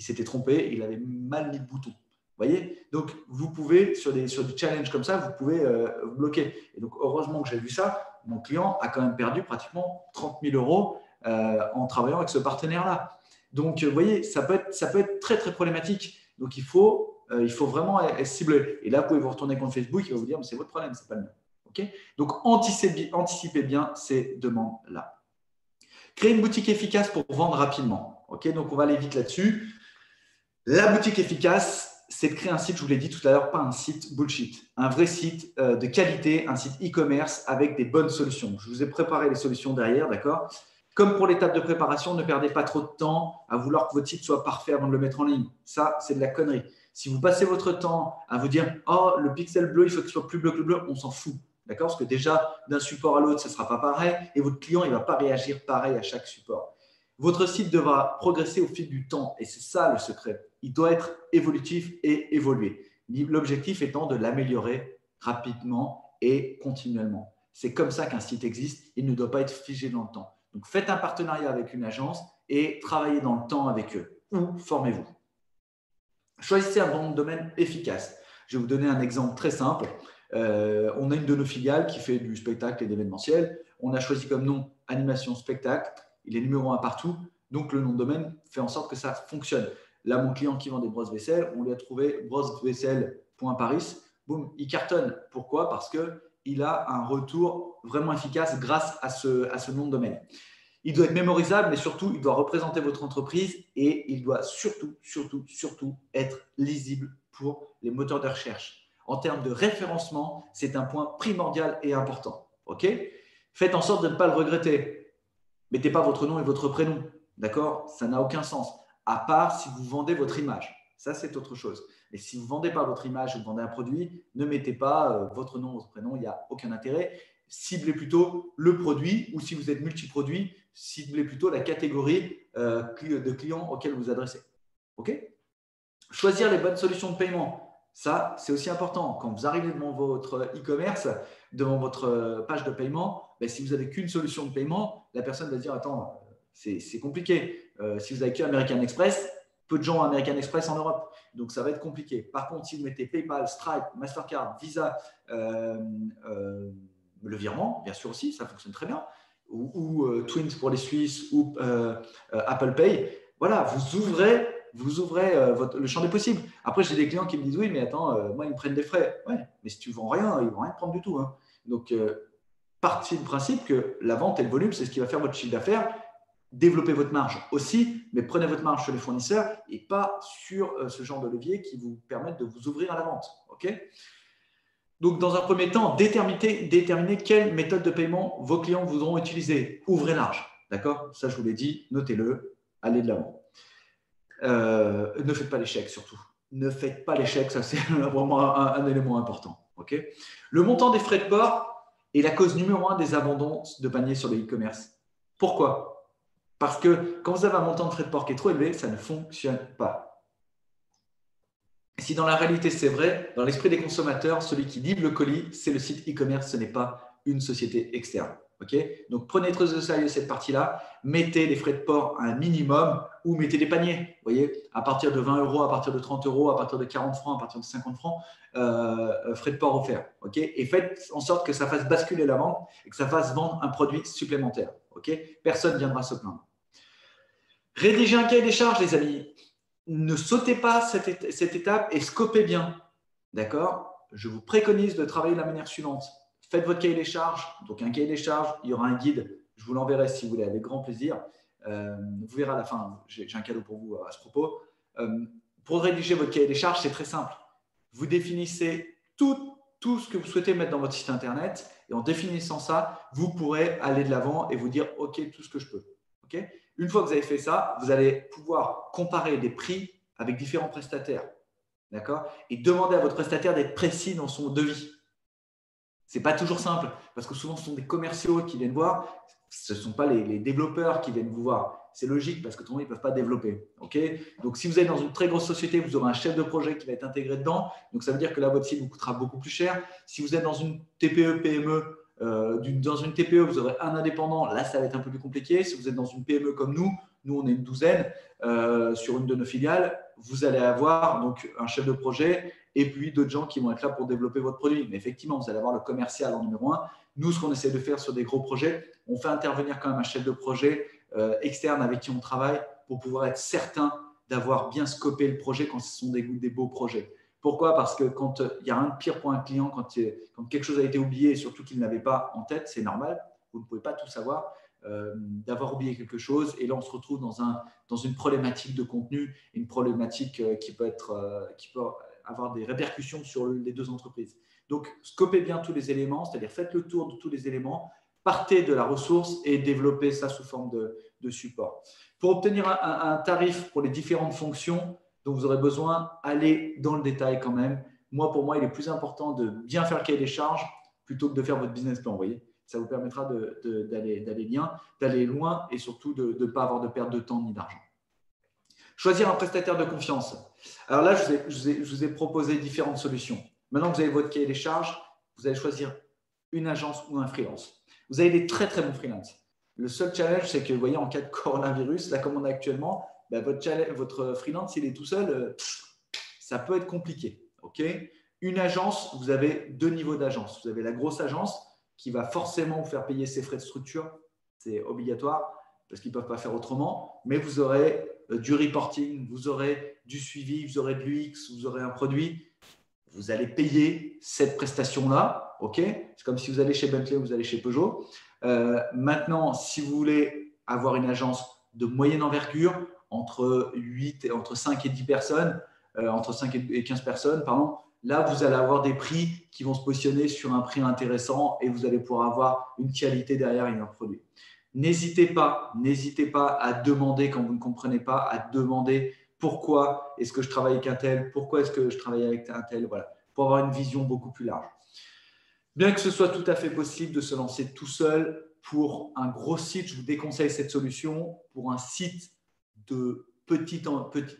S1: s'était trompé, il avait mal mis le bouton. Vous voyez? Donc, vous pouvez, sur des challenges comme ça, vous pouvez vous bloquer. Et donc, heureusement que j'ai vu ça, mon client a quand même perdu pratiquement 30 000 € en travaillant avec ce partenaire-là. Donc, vous voyez, ça peut être très, très problématique. Donc, il faut vraiment être ciblé. Et là, vous pouvez vous retourner contre Facebook, il va vous dire, mais c'est votre problème, ce n'est pas le mien. Okay, donc, anticipez bien ces demandes-là. Créer une boutique efficace pour vendre rapidement. Okay, donc, on va aller vite là-dessus. La boutique efficace, c'est de créer un site, je vous l'ai dit tout à l'heure, pas un site bullshit, un vrai site de qualité, un site e-commerce avec des bonnes solutions. Je vous ai préparé les solutions derrière, d'accord? Comme pour l'étape de préparation, ne perdez pas trop de temps à vouloir que votre site soit parfait avant de le mettre en ligne. Ça, c'est de la connerie. Si vous passez votre temps à vous dire « Oh, le pixel bleu, il faut qu'il soit plus bleu que le bleu », on s'en fout. D'accord? Parce que déjà, d'un support à l'autre, ce ne sera pas pareil et votre client il ne va pas réagir pareil à chaque support. Votre site devra progresser au fil du temps et c'est ça le secret. Il doit être évolutif et évoluer. L'objectif étant de l'améliorer rapidement et continuellement. C'est comme ça qu'un site existe. Il ne doit pas être figé dans le temps. Donc, faites un partenariat avec une agence et travaillez dans le temps avec eux ou formez-vous. Choisissez un bon domaine efficace. Je vais vous donner un exemple très simple. On a une de nos filiales qui fait du spectacle et d'événementiel. On a choisi comme nom animation spectacle. Il est numéro 1 partout. Donc, le nom de domaine fait en sorte que ça fonctionne. Là, mon client qui vend des brosses vaisselle, on lui a trouvé brossevaisselle.paris. Boum, il cartonne. Pourquoi? Parce qu'il a un retour vraiment efficace grâce à ce nom de domaine. Il doit être mémorisable, mais surtout, il doit représenter votre entreprise et il doit surtout être lisible pour les moteurs de recherche. En termes de référencement, c'est un point primordial et important. Okay? Faites en sorte de ne pas le regretter. Mettez pas votre nom et votre prénom. D'accord? Ça n'a aucun sens. À part si vous vendez votre image. Ça, c'est autre chose. Mais si vous ne vendez pas votre image ou vous vendez un produit, ne mettez pas votre nom, votre prénom. Il n'y a aucun intérêt. Ciblez plutôt le produit ou si vous êtes multiproduit, ciblez plutôt la catégorie de clients auxquels vous vous adressez. Okay? Choisir les bonnes solutions de paiement. Ça, c'est aussi important. Quand vous arrivez devant votre e-commerce, devant votre page de paiement, ben, si vous n'avez qu'une solution de paiement, la personne va se dire « Attends, c'est compliqué. Si vous n'avez qu'American Express, peu de gens ont American Express en Europe. Donc, ça va être compliqué. Par contre, si vous mettez PayPal, Stripe, Mastercard, Visa, le virement, bien sûr aussi, ça fonctionne très bien, ou Twins pour les Suisses, ou Apple Pay, voilà, vous ouvrez le champ des possibles. Après, j'ai des clients qui me disent « Oui, mais attends, moi, ils me prennent des frais. » Ouais, mais si tu ne vends rien, ils ne vont rien te prendre du tout. Hein. Donc, partez du principe que la vente et le volume, c'est ce qui va faire votre chiffre d'affaires. Développez votre marge aussi, mais prenez votre marge sur les fournisseurs et pas sur ce genre de levier qui vous permettent de vous ouvrir à la vente. Okay? Donc, dans un premier temps, déterminez quelle méthode de paiement vos clients voudront utiliser. Ouvrez large. D'accord? Ça, je vous l'ai dit, notez-le, allez de l'avant. Ne faites pas l'échec surtout. Ne faites pas l'échec, ça c'est vraiment un élément important. Okay? Le montant des frais de port est la cause numéro 1 des abandons de panier sur le e-commerce. Pourquoi? Parce que quand vous avez un montant de frais de port qui est trop élevé, ça ne fonctionne pas. Si dans la réalité c'est vrai, dans l'esprit des consommateurs, celui qui livre le colis, c'est le site e-commerce, ce n'est pas une société externe. Okay? Donc prenez très au sérieux cette partie-là, mettez les frais de port à un minimum ou mettez des paniers. Vous voyez, à partir de 20 €, à partir de 30 €, à partir de 40 francs, à partir de 50 francs, frais de port offerts. Okay? Et faites en sorte que ça fasse basculer la vente et que ça fasse vendre un produit supplémentaire. Okay? Personne ne viendra se plaindre. Rédigez un cahier des charges, les amis. Ne sautez pas cette étape et scopez bien. D'accord? Je vous préconise de travailler de la manière suivante. Faites votre cahier des charges. Donc, un cahier des charges, il y aura un guide. Je vous l'enverrai si vous voulez, avec grand plaisir. Vous verrez à la fin, j'ai un cadeau pour vous à ce propos. Pour rédiger votre cahier des charges, c'est très simple. Vous définissez tout ce que vous souhaitez mettre dans votre site internet et en définissant ça, vous pourrez aller de l'avant et vous dire « Ok, tout ce que je peux. Okay » Une fois que vous avez fait ça, vous allez pouvoir comparer des prix avec différents prestataires. D'accord? Et demander à votre prestataire d'être précis dans son devis. Ce n'est pas toujours simple parce que souvent, ce sont des commerciaux qui viennent voir. Ce ne sont pas les développeurs qui viennent vous voir. C'est logique parce que tout le monde, ils ne peuvent pas développer. Okay? Donc, si vous êtes dans une très grosse société, vous aurez un chef de projet qui va être intégré dedans. Donc, ça veut dire que là, votre site vous coûtera beaucoup plus cher. Si vous êtes dans une TPE, PME, dans une TPE, vous aurez un indépendant. Là, ça va être un peu plus compliqué. Si vous êtes dans une PME comme nous, on est une douzaine sur une de nos filiales, vous allez avoir donc un chef de projet et puis d'autres gens qui vont être là pour développer votre produit. Mais effectivement, vous allez avoir le commercial en numéro 1. Nous, ce qu'on essaie de faire sur des gros projets, on fait intervenir quand même un chef de projet externe avec qui on travaille pour pouvoir être certain d'avoir bien scopé le projet quand ce sont des beaux projets. Pourquoi? Parce que quand il n'y a rien de pire pour un client, quand quelque chose a été oublié et surtout qu'il n'avait pas en tête, c'est normal, vous ne pouvez pas tout savoir, d'avoir oublié quelque chose. Et là, on se retrouve dans une problématique de contenu, une problématique qui peut avoir des répercussions sur les deux entreprises. Donc, scopez bien tous les éléments, c'est-à-dire faites le tour de tous les éléments, partez de la ressource et développez ça sous forme de support. Pour obtenir un tarif pour les différentes fonctions dont vous aurez besoin, allez dans le détail quand même. Pour moi, il est plus important de bien faire le cahier des charges plutôt que de faire votre business plan. Vous voyez, ça vous permettra d'aller loin et surtout de ne pas avoir de perte de temps ni d'argent. Choisir un prestataire de confiance. Alors là, je vous ai proposé différentes solutions. Maintenant que vous avez votre cahier des charges, vous allez choisir une agence ou un freelance. Vous avez des très, très bons freelances. Le seul challenge, c'est que vous voyez, en cas de coronavirus, là, comme on a actuellement, votre freelance, s'il est tout seul, ça peut être compliqué. Okay, une agence, vous avez deux niveaux d'agence. Vous avez la grosse agence qui va forcément vous faire payer ses frais de structure. C'est obligatoire parce qu'ils ne peuvent pas faire autrement. Mais vous aurez du reporting, vous aurez du suivi, vous aurez de l'UX, vous aurez un produit. Vous allez payer cette prestation-là. Okay, c'est comme si vous allez chez Bentley ou vous allez chez Peugeot. Maintenant, si vous voulez avoir une agence de moyenne envergure, entre 5 et 10 personnes, entre 5 et 15 personnes, pardon, là, vous allez avoir des prix qui vont se positionner sur un prix intéressant et vous allez pouvoir avoir une qualité derrière et un produit. N'hésitez pas à demander quand vous ne comprenez pas, à demander pourquoi est-ce que je travaille avec un tel, pourquoi est-ce que je travaille avec un tel, voilà, pour avoir une vision beaucoup plus large. Bien que ce soit tout à fait possible de se lancer tout seul, pour un gros site, je vous déconseille cette solution. Pour un site de petite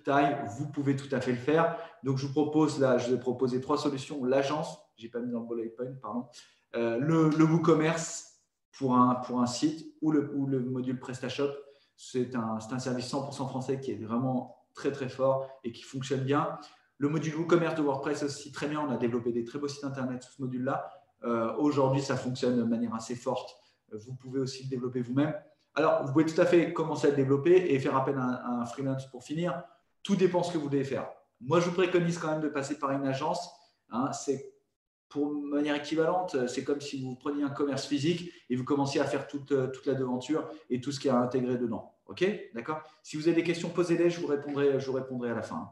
S1: taille, vous pouvez tout à fait le faire. Donc, je vous ai proposé 3 solutions. L'agence, je n'ai pas mis dans le bullet point, pardon. Le WooCommerce pour un site ou le module PrestaShop. C'est un service 100% français qui est vraiment très, très fort et qui fonctionne bien. Le module WooCommerce de WordPress aussi très bien. On a développé des très beaux sites internet sur ce module-là. Aujourd'hui, ça fonctionne de manière assez forte. Vous pouvez aussi le développer vous-même. Alors, vous pouvez tout à fait commencer à le développer et faire appel à un freelance pour finir. Tout dépend de ce que vous devez faire. Moi, je vous préconise quand même de passer par une agence. C'est pour manière équivalente, c'est comme si vous preniez un commerce physique et vous commenciez à faire toute la devanture et tout ce qu'il y a à intégrer dedans. OK? D'accord? Si vous avez des questions, posez-les, je vous répondrai à la fin.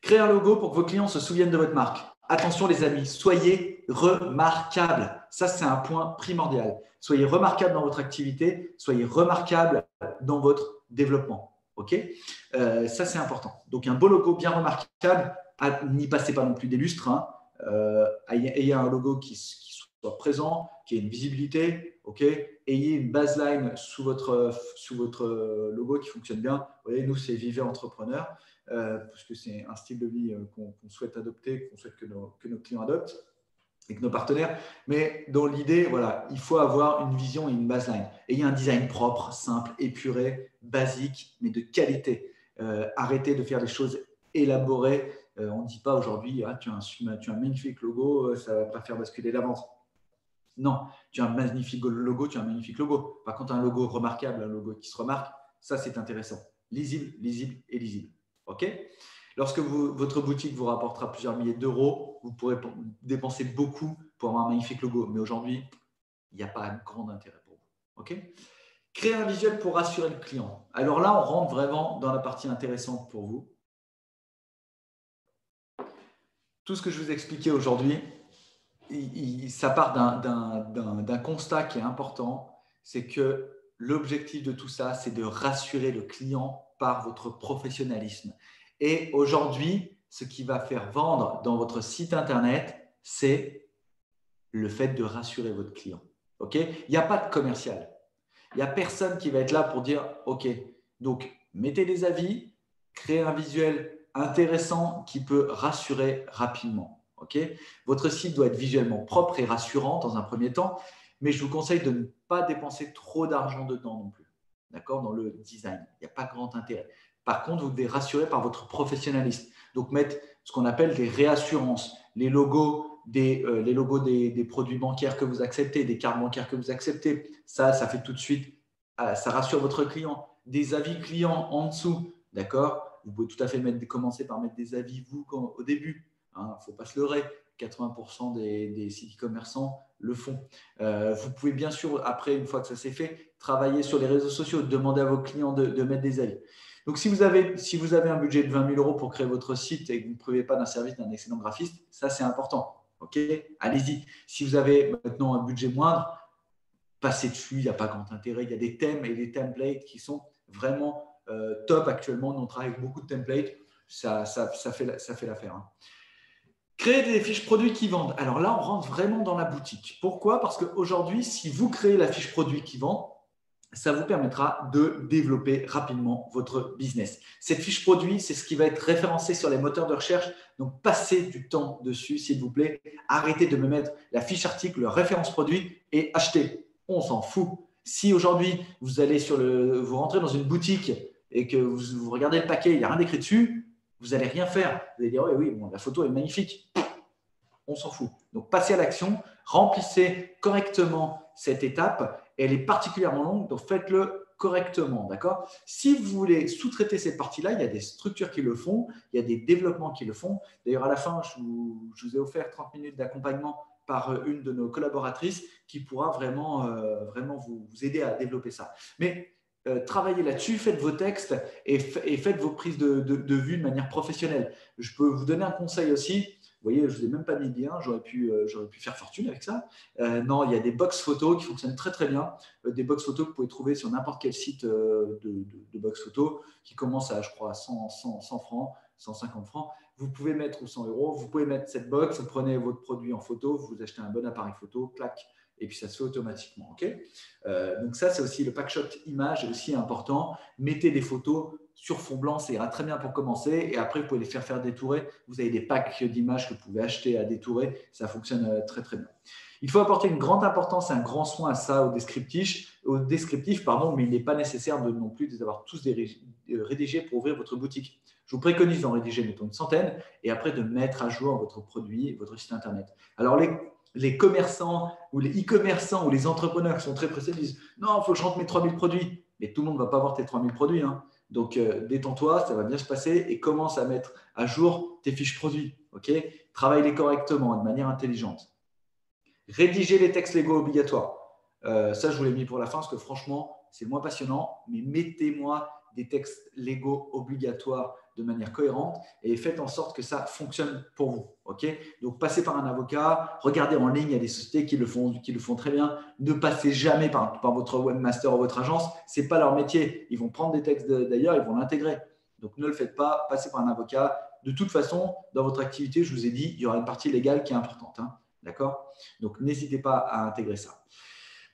S1: Créer un logo pour que vos clients se souviennent de votre marque. Attention les amis, soyez remarquables. Ça, c'est un point primordial. Soyez remarquables dans votre activité, soyez remarquables dans votre développement. OK, ça, c'est important. Donc, un beau logo bien remarquable, n'y passez pas non plus des lustres. Ayez un logo qui soit présent, qui ait une visibilité. OK, ayez une baseline sous votre logo qui fonctionne bien. Vous voyez, nous, c'est Vivez Entrepreneur. Parce que c'est un style de vie qu'on souhaite adopter, qu'on souhaite que nos clients adoptent et que nos partenaires. Mais dans l'idée, voilà, il faut avoir une vision et une baseline. Et il y a un design propre, simple, épuré, basique, mais de qualité. Arrêtez de faire des choses élaborées. On ne dit pas aujourd'hui, tu as un magnifique logo, ça ne va pas faire basculer la vente. Non, tu as un magnifique logo, tu as un magnifique logo. Par contre, un logo remarquable, un logo qui se remarque, ça, c'est intéressant. Lisible, lisible et lisible. OK? Lorsque votre boutique vous rapportera plusieurs milliers d'euros, vous pourrez dépenser beaucoup pour avoir un magnifique logo. Mais aujourd'hui, il n'y a pas de grand intérêt pour vous. OK? Créer un visuel pour rassurer le client. Alors là, on rentre vraiment dans la partie intéressante pour vous. Tout ce que je vous ai expliqué aujourd'hui, ça part d'un constat qui est important, c'est que l'objectif de tout ça, c'est de rassurer le client par votre professionnalisme. Et aujourd'hui, ce qui va faire vendre dans votre site internet, c'est le fait de rassurer votre client. OK? Il n'y a pas de commercial. Il n'y a personne qui va être là pour dire « OK, donc mettez des avis, créez un visuel intéressant qui peut rassurer rapidement. » Okay, votre site doit être visuellement propre et rassurant dans un premier temps, mais je vous conseille de ne pas dépenser trop d'argent dedans non plus. D'accord? Dans le design, il n'y a pas grand intérêt. Par contre, vous devez rassurer par votre professionnalisme. Donc, mettre ce qu'on appelle des réassurances, les logos des produits bancaires que vous acceptez, des cartes bancaires que vous acceptez. Ça fait tout de suite, ça rassure votre client. Des avis clients en dessous d'accord? Vous pouvez tout à fait commencer par mettre des avis, vous, au début. Il ne faut pas se leurrer. 80% des sites e-commerçants le font. Vous pouvez bien sûr, après, une fois que ça s'est fait, travailler sur les réseaux sociaux, demander à vos clients de mettre des avis. Donc, si vous avez un budget de 20 000 euros pour créer votre site et que vous ne privez pas d'un service d'un excellent graphiste, ça, c'est important. OK, allez-y. Si vous avez maintenant un budget moindre, passez dessus, il n'y a pas grand intérêt. Il y a des thèmes et des templates qui sont vraiment top actuellement. Nous, on travaille avec beaucoup de templates. Ça fait l'affaire. Hein. Créer des fiches produits qui vendent. Alors là, on rentre vraiment dans la boutique. Pourquoi? Parce qu'aujourd'hui, si vous créez la fiche produit qui vend, ça vous permettra de développer rapidement votre business. Cette fiche produit, c'est ce qui va être référencé sur les moteurs de recherche. Donc, passez du temps dessus, s'il vous plaît. Arrêtez de me mettre la fiche article, référence produit et achetez. On s'en fout. Si aujourd'hui, vous rentrez dans une boutique et que vous regardez le paquet, il n'y a rien d'écrit dessus, vous n'allez rien faire. Vous allez dire, oui, bon, la photo est magnifique. On s'en fout. Donc, passez à l'action, remplissez correctement cette étape. Elle est particulièrement longue, donc faites-le correctement. D'accord? Si vous voulez sous-traiter cette partie-là, il y a des structures qui le font, il y a des développements qui le font. D'ailleurs, à la fin, je vous ai offert 30 minutes d'accompagnement par une de nos collaboratrices qui pourra vraiment vous aider à développer ça. Mais travaillez là-dessus, faites vos textes et faites vos prises de vue de manière professionnelle. Je peux vous donner un conseil aussi. Vous voyez, je ne vous ai même pas mis de lien, j'aurais pu faire fortune avec ça. Non, il y a des box photos qui fonctionnent très très bien. Des box photos que vous pouvez trouver sur n'importe quel site de box photos qui commencent à, je crois, 100 francs, 150 francs. Vous pouvez mettre, ou 100 euros, vous pouvez mettre cette box, vous prenez votre produit en photo, vous achetez un bon appareil photo, clac, et puis ça se fait automatiquement. Okay, donc ça, c'est aussi le packshot image, est aussi important. Mettez des photos sur fond blanc, ça ira très bien pour commencer. Et après, vous pouvez les faire détourer. Vous avez des packs d'images que vous pouvez acheter à détourer. Ça fonctionne très, très bien. Il faut apporter une grande importance et un grand soin à ça, au descriptif, mais il n'est pas nécessaire non plus de les avoir tous rédigés pour ouvrir votre boutique. Je vous préconise d'en rédiger, mettons, une centaine, et après de mettre à jour votre produit, votre site internet. Alors, les commerçants ou les e-commerçants ou les entrepreneurs qui sont très pressés disent « Non, il faut que je rentre mes 3000 produits ». Mais tout le monde ne va pas voir tes 3000 produits. Hein. Donc, détends-toi, ça va bien se passer et commence à mettre à jour tes fiches produits. Okay, travaille-les correctement, de manière intelligente. Rédiger les textes légaux obligatoires. Ça, je vous l'ai mis pour la fin parce que franchement, c'est le moins passionnant. Mais mettez-moi des textes légaux obligatoires de manière cohérente et faites en sorte que ça fonctionne pour vous. Okay, donc, passez par un avocat, regardez en ligne, il y a des sociétés qui le font très bien. Ne passez jamais par votre webmaster ou votre agence. Ce n'est pas leur métier. Ils vont prendre des textes d'ailleurs, ils vont l'intégrer. Donc, ne le faites pas, passez par un avocat. De toute façon, dans votre activité, je vous ai dit, il y aura une partie légale qui est importante. Hein. D'accord? Donc, n'hésitez pas à intégrer ça.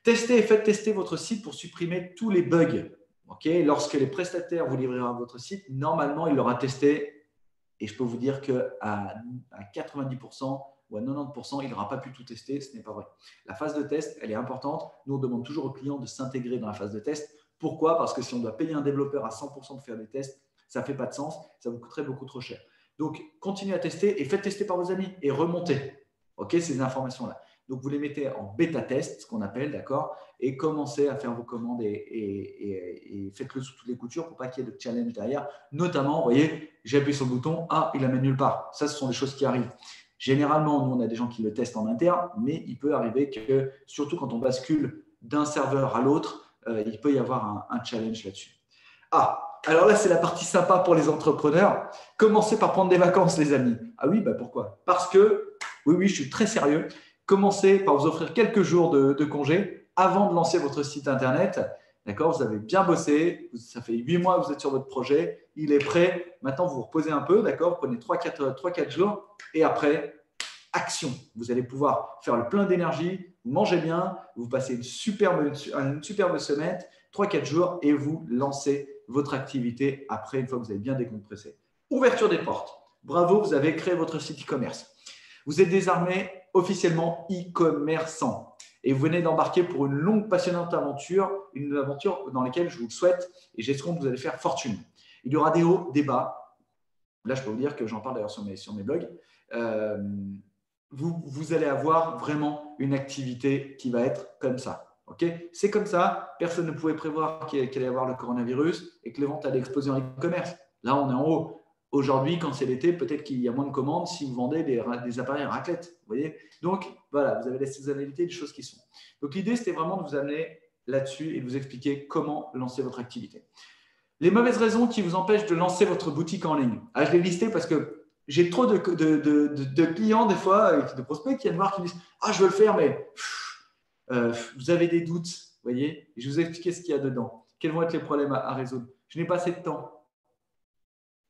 S1: Testez et faites tester votre site pour supprimer tous les bugs. Okay, lorsque les prestataires vous livreront votre site, normalement, il l'aura testé et je peux vous dire qu'à 90% ou à 90%, il n'aura pas pu tout tester. Ce n'est pas vrai. La phase de test, elle est importante. Nous, on demande toujours aux clients de s'intégrer dans la phase de test. Pourquoi? Parce que si on doit payer un développeur à 100% pour faire des tests, ça ne fait pas de sens. Ça vous coûterait beaucoup trop cher. Donc, continuez à tester et faites tester par vos amis et remontez ces informations-là. Donc, vous les mettez en bêta-test, ce qu'on appelle, d'accord, et commencez à faire vos commandes et faites-le sous toutes les coutures pour pas qu'il y ait de challenge derrière. Notamment, vous voyez, j'ai appuyé sur le bouton, il l'amène nulle part. Ça, ce sont des choses qui arrivent. Généralement, nous, on a des gens qui le testent en interne, mais il peut arriver que, surtout quand on bascule d'un serveur à l'autre, il peut y avoir un challenge là-dessus. Alors là, c'est la partie sympa pour les entrepreneurs. Commencez par prendre des vacances, les amis. Ah oui, pourquoi? Parce que, oui, je suis très sérieux. Commencez par vous offrir quelques jours de congé avant de lancer votre site internet. D'accord? Vous avez bien bossé. Ça fait 8 mois que vous êtes sur votre projet. Il est prêt. Maintenant, vous vous reposez un peu. D'accord? Prenez 3-4 jours. Et après, action. Vous allez pouvoir faire le plein d'énergie. Vous mangez bien. Vous passez une superbe semaine. 3-4 jours et vous lancez votre activité après, une fois que vous avez bien décompressé. Ouverture des portes. Bravo, vous avez créé votre site e-commerce. Vous êtes désormais officiellement e-commerçant et vous venez d'embarquer pour une longue, passionnante aventure, une aventure dans laquelle je vous le souhaite et j'espère que vous allez faire fortune. Il y aura des hauts, des bas. Là, je peux vous dire que j'en parle d'ailleurs sur mes blogs. Vous allez avoir vraiment une activité qui va être comme ça. Okay, c'est comme ça, personne ne pouvait prévoir qu'il allait y avoir le coronavirus et que les ventes allaient exploser en e-commerce. Là, on est en haut. Aujourd'hui, quand c'est l'été, peut-être qu'il y a moins de commandes si vous vendez des appareils à raclette. Vous voyez. Donc, voilà, vous avez la saisonnalité des choses qui sont. Donc, l'idée, c'était vraiment de vous amener là-dessus et de vous expliquer comment lancer votre activité. Les mauvaises raisons qui vous empêchent de lancer votre boutique en ligne. Ah, je l'ai listé parce que j'ai trop de clients, des fois, de prospects qui viennent voir, qui me disent « Ah, je veux le faire, mais vous avez des doutes. » Vous voyez. Et je vous ai expliqué ce qu'il y a dedans. Quels vont être les problèmes à résoudre. Je n'ai pas assez de temps.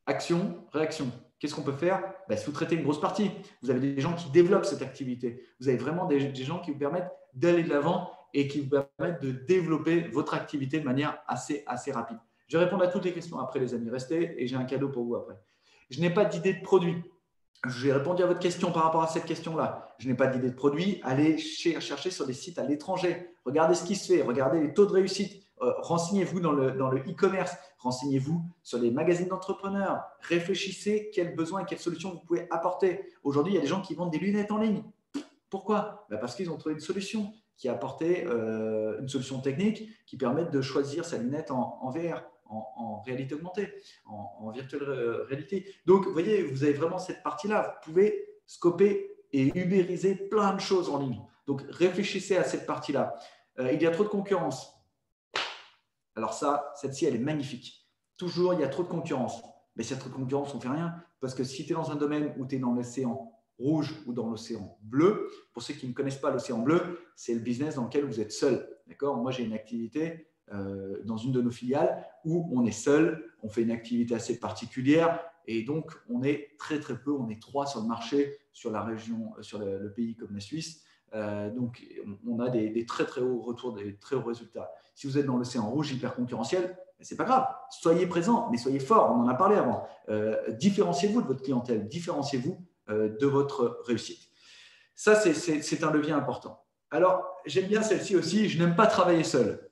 S1: Action, réaction. Qu'est-ce qu'on peut faire? Sous-traiter une grosse partie. Vous avez des gens qui développent cette activité. Vous avez vraiment des gens qui vous permettent d'aller de l'avant et qui vous permettent de développer votre activité de manière assez rapide. Je vais répondre à toutes les questions après, les amis. Restez et j'ai un cadeau pour vous après. Je n'ai pas d'idée de produit. J'ai répondu à votre question par rapport à cette question-là. Je n'ai pas d'idée de produit. Allez chercher sur des sites à l'étranger. Regardez ce qui se fait. Regardez les taux de réussite. Renseignez-vous dans le e-commerce. Renseignez-vous sur les magazines d'entrepreneurs. Réfléchissez quels besoins et quelles solutions vous pouvez apporter. Aujourd'hui, il y a des gens qui vendent des lunettes en ligne. Pourquoi? Parce qu'ils ont trouvé une solution qui a apporté une solution technique qui permet de choisir sa lunette en VR. En réalité augmentée, en virtuelle réalité. Donc, vous voyez, vous avez vraiment cette partie-là. Vous pouvez scoper et ubériser plein de choses en ligne. Donc, réfléchissez à cette partie-là. Il y a trop de concurrence. Alors ça, celle-ci, elle est magnifique. Toujours, il y a trop de concurrence. Mais s'il y a trop de concurrence, on ne fait rien. Parce que si tu es dans un domaine où tu es dans l'océan rouge ou dans l'océan bleu, pour ceux qui ne connaissent pas l'océan bleu, c'est le business dans lequel vous êtes seul. D'accord? Moi, j'ai une activité dans une de nos filiales où on est seul, on fait une activité assez particulière et donc on est très peu, on est 3 sur le marché, sur la région, sur le pays comme la Suisse. Donc on a des très hauts retours, des très hauts résultats. Si vous êtes dans l'océan rouge hyper concurrentiel, ce n'est pas grave, soyez présent, mais soyez fort, on en a parlé avant. Différenciez-vous de votre clientèle, différenciez-vous de votre réussite. Ça, c'est un levier important. Alors, j'aime bien celle-ci aussi, je n'aime pas travailler seul.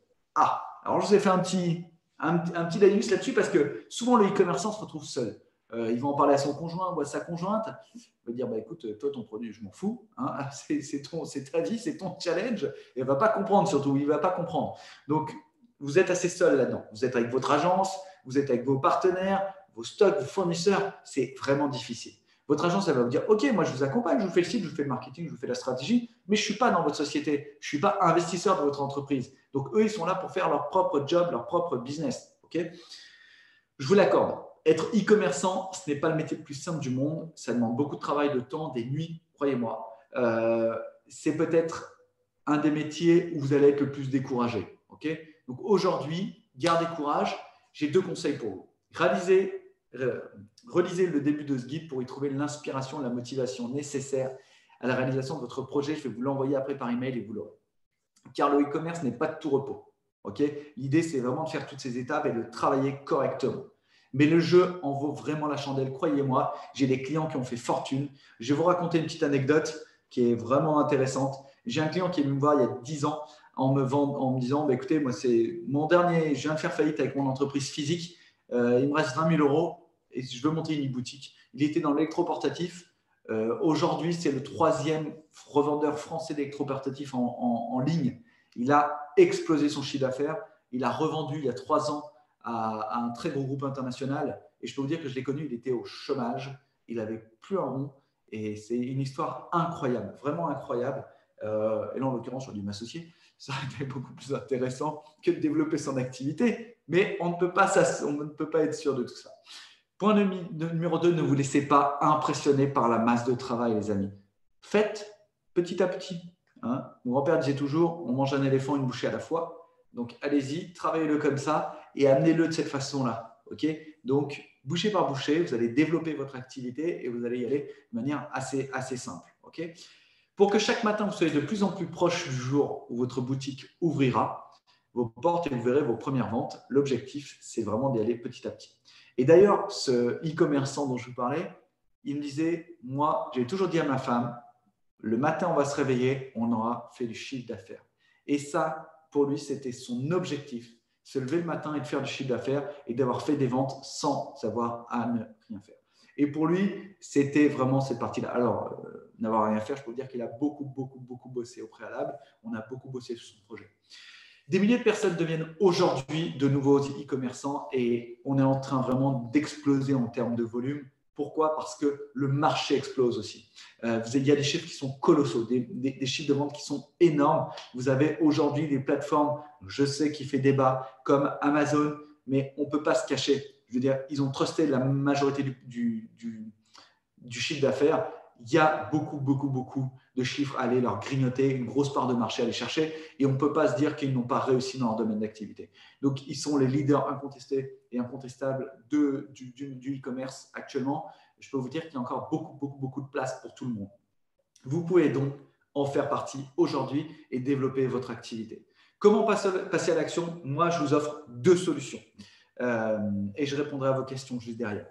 S1: Alors je vous ai fait un petit laïus là-dessus parce que souvent le e-commerçant se retrouve seul. Il va en parler à son conjoint ou à sa conjointe. Il va dire écoute, toi, ton produit, je m'en fous. Hein, c'est ta vie, c'est ton challenge. Et elle ne va pas comprendre surtout. Il ne va pas comprendre. Donc, vous êtes assez seul là-dedans. Vous êtes avec votre agence, vous êtes avec vos partenaires, vos stocks, vos fournisseurs. C'est vraiment difficile. Votre agence, elle va vous dire ok, moi, je vous accompagne, je vous fais le site, je vous fais le marketing, je vous fais la stratégie, mais je ne suis pas dans votre société. Je ne suis pas investisseur de votre entreprise. Donc, eux, ils sont là pour faire leur propre job, leur propre business. Okay, je vous l'accorde. Être e-commerçant, ce n'est pas le métier le plus simple du monde. Ça demande beaucoup de travail, de temps, des nuits, croyez-moi. C'est peut-être un des métiers où vous allez être le plus découragé. Okay, donc, aujourd'hui, gardez courage. J'ai 2 conseils pour vous. Relisez le début de ce guide pour y trouver l'inspiration, la motivation nécessaire à la réalisation de votre projet. Je vais vous l'envoyer après par email et vous l'aurez. Car le e-commerce n'est pas de tout repos. Okay, l'idée, c'est vraiment de faire toutes ces étapes et de travailler correctement. Mais le jeu en vaut vraiment la chandelle, croyez-moi. J'ai des clients qui ont fait fortune. Je vais vous raconter une petite anecdote qui est vraiment intéressante. J'ai un client qui est venu me voir il y a 10 ans en me disant écoutez, moi, c'est mon dernier, je viens de faire faillite avec mon entreprise physique. Il me reste 20 000 € et je veux monter une e-boutique. Il était dans l'électroportatif. Aujourd'hui, c'est le 3e revendeur français d'électroportatifs en ligne. Il a explosé son chiffre d'affaires. Il a revendu il y a 3 ans à un très gros groupe international. Et je peux vous dire que je l'ai connu, il était au chômage. Il n'avait plus un rond. Et c'est une histoire incroyable, vraiment incroyable. Et là, en l'occurrence, j'aurais dû m'associer. Ça aurait été beaucoup plus intéressant que de développer son activité. Mais on ne peut pas être sûr de tout ça. Point numéro 2, ne vous laissez pas impressionner par la masse de travail, les amis. Faites petit à petit. Hein. Mon grand-père disait toujours, on mange un éléphant une bouchée à la fois. Donc, allez-y, travaillez-le comme ça et amenez-le de cette façon-là. Okay, donc, bouchée par bouchée, vous allez développer votre activité et vous allez y aller de manière assez simple. Okay, pour que chaque matin, vous soyez de plus en plus proche du jour où votre boutique ouvrira vos portes et vous verrez vos premières ventes. L'objectif, c'est vraiment d'y aller petit à petit. Et d'ailleurs, ce e-commerçant dont je vous parlais, il me disait, moi, j'ai toujours dit à ma femme, le matin, on va se réveiller, on aura fait du chiffre d'affaires. Et ça, pour lui, c'était son objectif, se lever le matin et de faire du chiffre d'affaires et d'avoir fait des ventes sans avoir à ne rien faire. Et pour lui, c'était vraiment cette partie-là. Alors, n'avoir à rien faire, je peux vous dire qu'il a beaucoup bossé au préalable. On a beaucoup bossé sur son projet. Des milliers de personnes deviennent aujourd'hui de nouveaux e-commerçants et on est en train vraiment d'exploser en termes de volume. Pourquoi? Parce que le marché explose aussi. Il y a des chiffres qui sont colossaux, des chiffres de vente qui sont énormes. Vous avez aujourd'hui des plateformes, je sais, qui fait débat, comme Amazon, mais on ne peut pas se cacher. Je veux dire, ils ont trusté la majorité du chiffre d'affaires. Il y a beaucoup de chiffres à aller leur grignoter, une grosse part de marché à aller chercher, et on ne peut pas se dire qu'ils n'ont pas réussi dans leur domaine d'activité. Donc, ils sont les leaders incontestés et incontestables du e-commerce actuellement. Je peux vous dire qu'il y a encore beaucoup de place pour tout le monde. Vous pouvez donc en faire partie aujourd'hui et développer votre activité. Comment passer à l'action? Moi, je vous offre 2 solutions et je répondrai à vos questions juste derrière.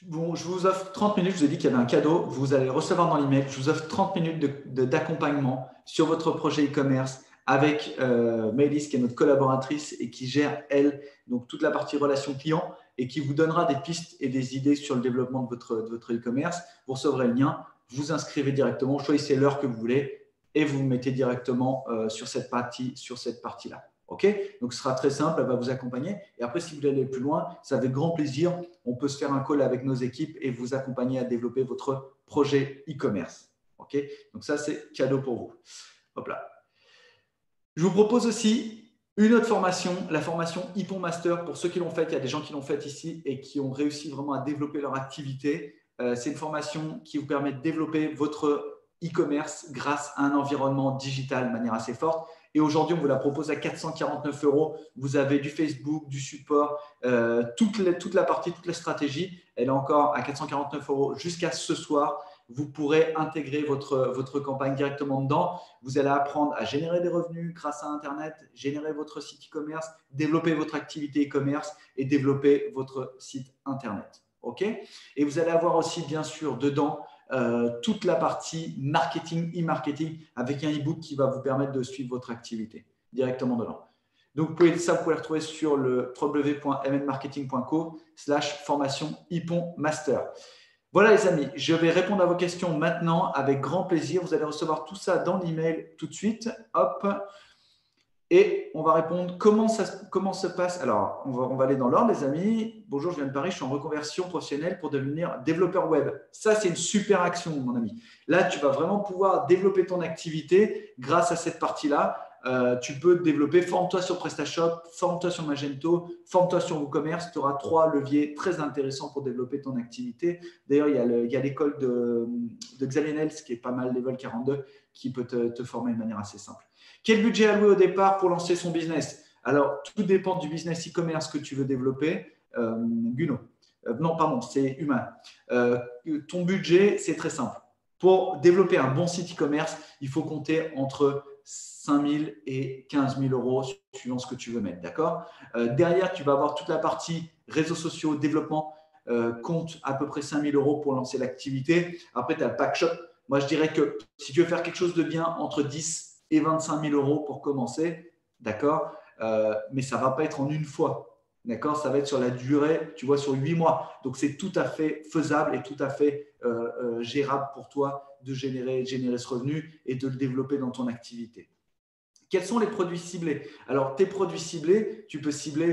S1: Bon, je vous offre 30 minutes, je vous ai dit qu'il y avait un cadeau, vous allez le recevoir dans l'email. Je vous offre 30 minutes d'accompagnement sur votre projet e-commerce avec Maëlys, qui est notre collaboratrice et qui gère, elle, donc toute la partie relation client et qui vous donnera des pistes et des idées sur le développement de votre e-commerce. Vous recevrez le lien, vous inscrivez directement, choisissez l'heure que vous voulez et vous vous mettez directement sur cette partie-là. OK? Donc, ce sera très simple, elle va vous accompagner. Et après, si vous voulez aller plus loin, c'est avec grand plaisir. On peut se faire un call avec nos équipes et vous accompagner à développer votre projet e-commerce. OK? Donc, ça, c'est cadeau pour vous. Hop là. Je vous propose aussi une autre formation, la formation Ipon Master. Pour ceux qui l'ont faite, il y a des gens qui l'ont faite ici et qui ont réussi vraiment à développer leur activité. C'est une formation qui vous permet de développer votre e-commerce grâce à un environnement digital de manière assez forte. Et aujourd'hui, on vous la propose à 449 €. Vous avez du Facebook, du support, toute la partie, toute la stratégie. Elle est encore à 449 € jusqu'à ce soir. Vous pourrez intégrer votre campagne directement dedans. Vous allez apprendre à générer des revenus grâce à Internet, générer votre site e-commerce, développer votre activité e-commerce et développer votre site Internet. OK? Et vous allez avoir aussi, bien sûr, dedans toute la partie marketing, e-marketing avec un e-book qui va vous permettre de suivre votre activité directement dedans. Donc, vous pouvez le retrouver sur le www.mnmarketing.co/formation Ipon Master. Voilà les amis, je vais répondre à vos questions maintenant avec grand plaisir. Vous allez recevoir tout ça dans l'email tout de suite. Hop. Et on va répondre comment se passe. Alors, on va aller dans l'ordre, les amis. Bonjour, je viens de Paris, je suis en reconversion professionnelle pour devenir développeur web. Ça, c'est une super action, mon ami. Là, tu vas vraiment pouvoir développer ton activité grâce à cette partie-là. Tu peux te développer, forme-toi sur PrestaShop, forme-toi sur Magento, forme-toi sur WooCommerce. Tu auras 3 leviers très intéressants pour développer ton activité. D'ailleurs, il y a l'école de Xavier Nels, qui est pas mal, level 42, qui peut te former de manière assez simple. Quel budget allouer au départ pour lancer son business? Alors, tout dépend du business e-commerce que tu veux développer. Guno. Non, pardon, c'est humain. Ton budget, c'est très simple. Pour développer un bon site e-commerce, il faut compter entre 5 000 et 15 000 € suivant ce que tu veux mettre. D'accord? Derrière, tu vas avoir toute la partie réseaux sociaux, développement, compte à peu près 5 000 € pour lancer l'activité. Après, tu as le pack shop. Moi, je dirais que si tu veux faire quelque chose de bien, entre 10 et 25 000 € pour commencer, d'accord, mais ça ne va pas être en une fois, d'accord, ça va être sur la durée, tu vois, sur 8 mois. Donc, c'est tout à fait faisable et tout à fait gérable pour toi de générer ce revenu et de le développer dans ton activité. Quels sont les produits ciblés? Alors, tes produits ciblés, tu peux cibler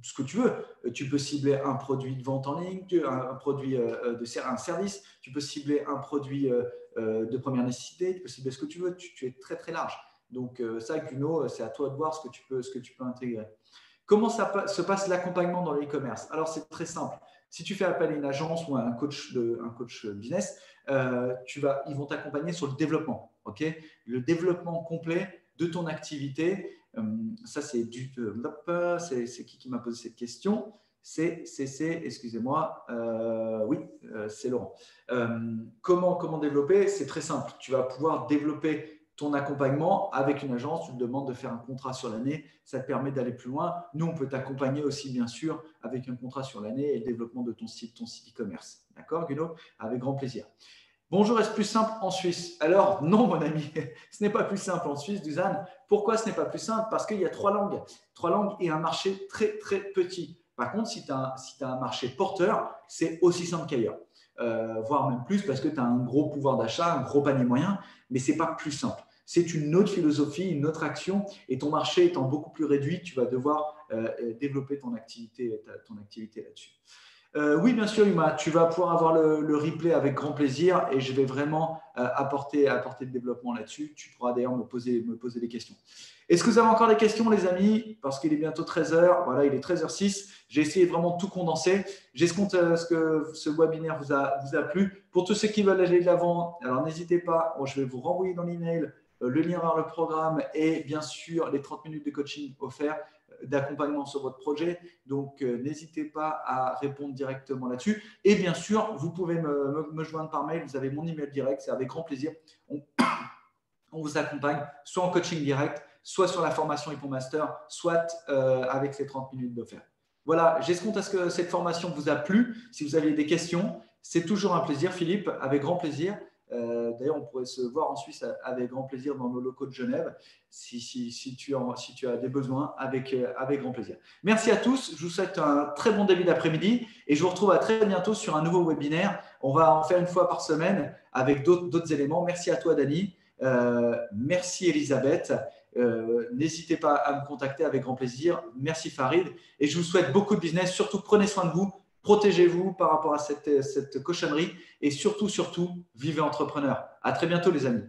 S1: ce que tu veux. Tu peux cibler un produit de vente en ligne, un produit un service. Tu peux cibler un produit de première nécessité. Tu peux cibler ce que tu veux. Tu es très, très large. Donc, ça, Guno, c'est à toi de voir ce que tu peux intégrer. Comment se passe l'accompagnement dans le e-commerce? Alors, c'est très simple. Si tu fais appel à une agence ou à un coach business, ils vont t'accompagner sur le développement. Okay, le développement complet de ton activité. Ça, c'est qui m'a posé cette question? Excusez-moi. Oui, c'est Laurent. Comment développer? C'est très simple. Tu vas pouvoir développer ton accompagnement avec une agence, tu te demandes de faire un contrat sur l'année, ça te permet d'aller plus loin. Nous, on peut t'accompagner aussi, bien sûr, avec un contrat sur l'année et le développement de ton site e-commerce. D'accord, Guno? Avec grand plaisir. Bonjour, est-ce plus simple en Suisse? Alors, non, mon ami, ce n'est pas plus simple en Suisse, Dusan. Pourquoi ce n'est pas plus simple? Parce qu'il y a 3 langues. 3 langues et un marché très, très petit. Par contre, si tu as un marché porteur, c'est aussi simple qu'ailleurs. Voire même plus parce que tu as un gros pouvoir d'achat, un gros panier moyen, mais ce n'est pas plus simple. c'est une autre philosophie, une autre action. Et ton marché étant beaucoup plus réduit, tu vas devoir développer ton activité là-dessus. Oui, bien sûr, Yuma, tu vas pouvoir avoir le replay avec grand plaisir et je vais vraiment apporter le développement là-dessus. Tu pourras d'ailleurs me poser des questions. Est-ce que vous avez encore des questions, les amis? Parce qu'il est bientôt 13h. Voilà, il est 13h06. J'ai essayé vraiment de tout condenser. J'espère que ce webinaire vous a plu. Pour tous ceux qui veulent aller de l'avant, alors n'hésitez pas. Je vais vous renvoyer dans l'email le lien vers le programme et bien sûr les 30 minutes de coaching offerts d'accompagnement sur votre projet. Donc, n'hésitez pas à répondre directement là-dessus. Et bien sûr, vous pouvez me joindre par mail. Vous avez mon email direct. C'est avec grand plaisir. On vous accompagne soit en coaching direct, soit sur la formation Hippon Master, soit avec ces 30 minutes d'offert. Voilà, j'escompte à ce que cette formation vous a plu. Si vous avez des questions, c'est toujours un plaisir, Philippe, avec grand plaisir. D'ailleurs, on pourrait se voir en Suisse avec grand plaisir dans nos locaux de Genève, si tu as des besoins, avec grand plaisir. Merci à tous, je vous souhaite un très bon début d'après-midi et je vous retrouve à très bientôt sur un nouveau webinaire. On va en faire une fois par semaine avec d'autres éléments. Merci à toi, Dani. Merci, Elisabeth. N'hésitez pas à me contacter avec grand plaisir. Merci, Farid. Et je vous souhaite beaucoup de business. Surtout, prenez soin de vous. Protégez-vous par rapport à cette cochonnerie et surtout, vivez entrepreneur. À très bientôt, les amis.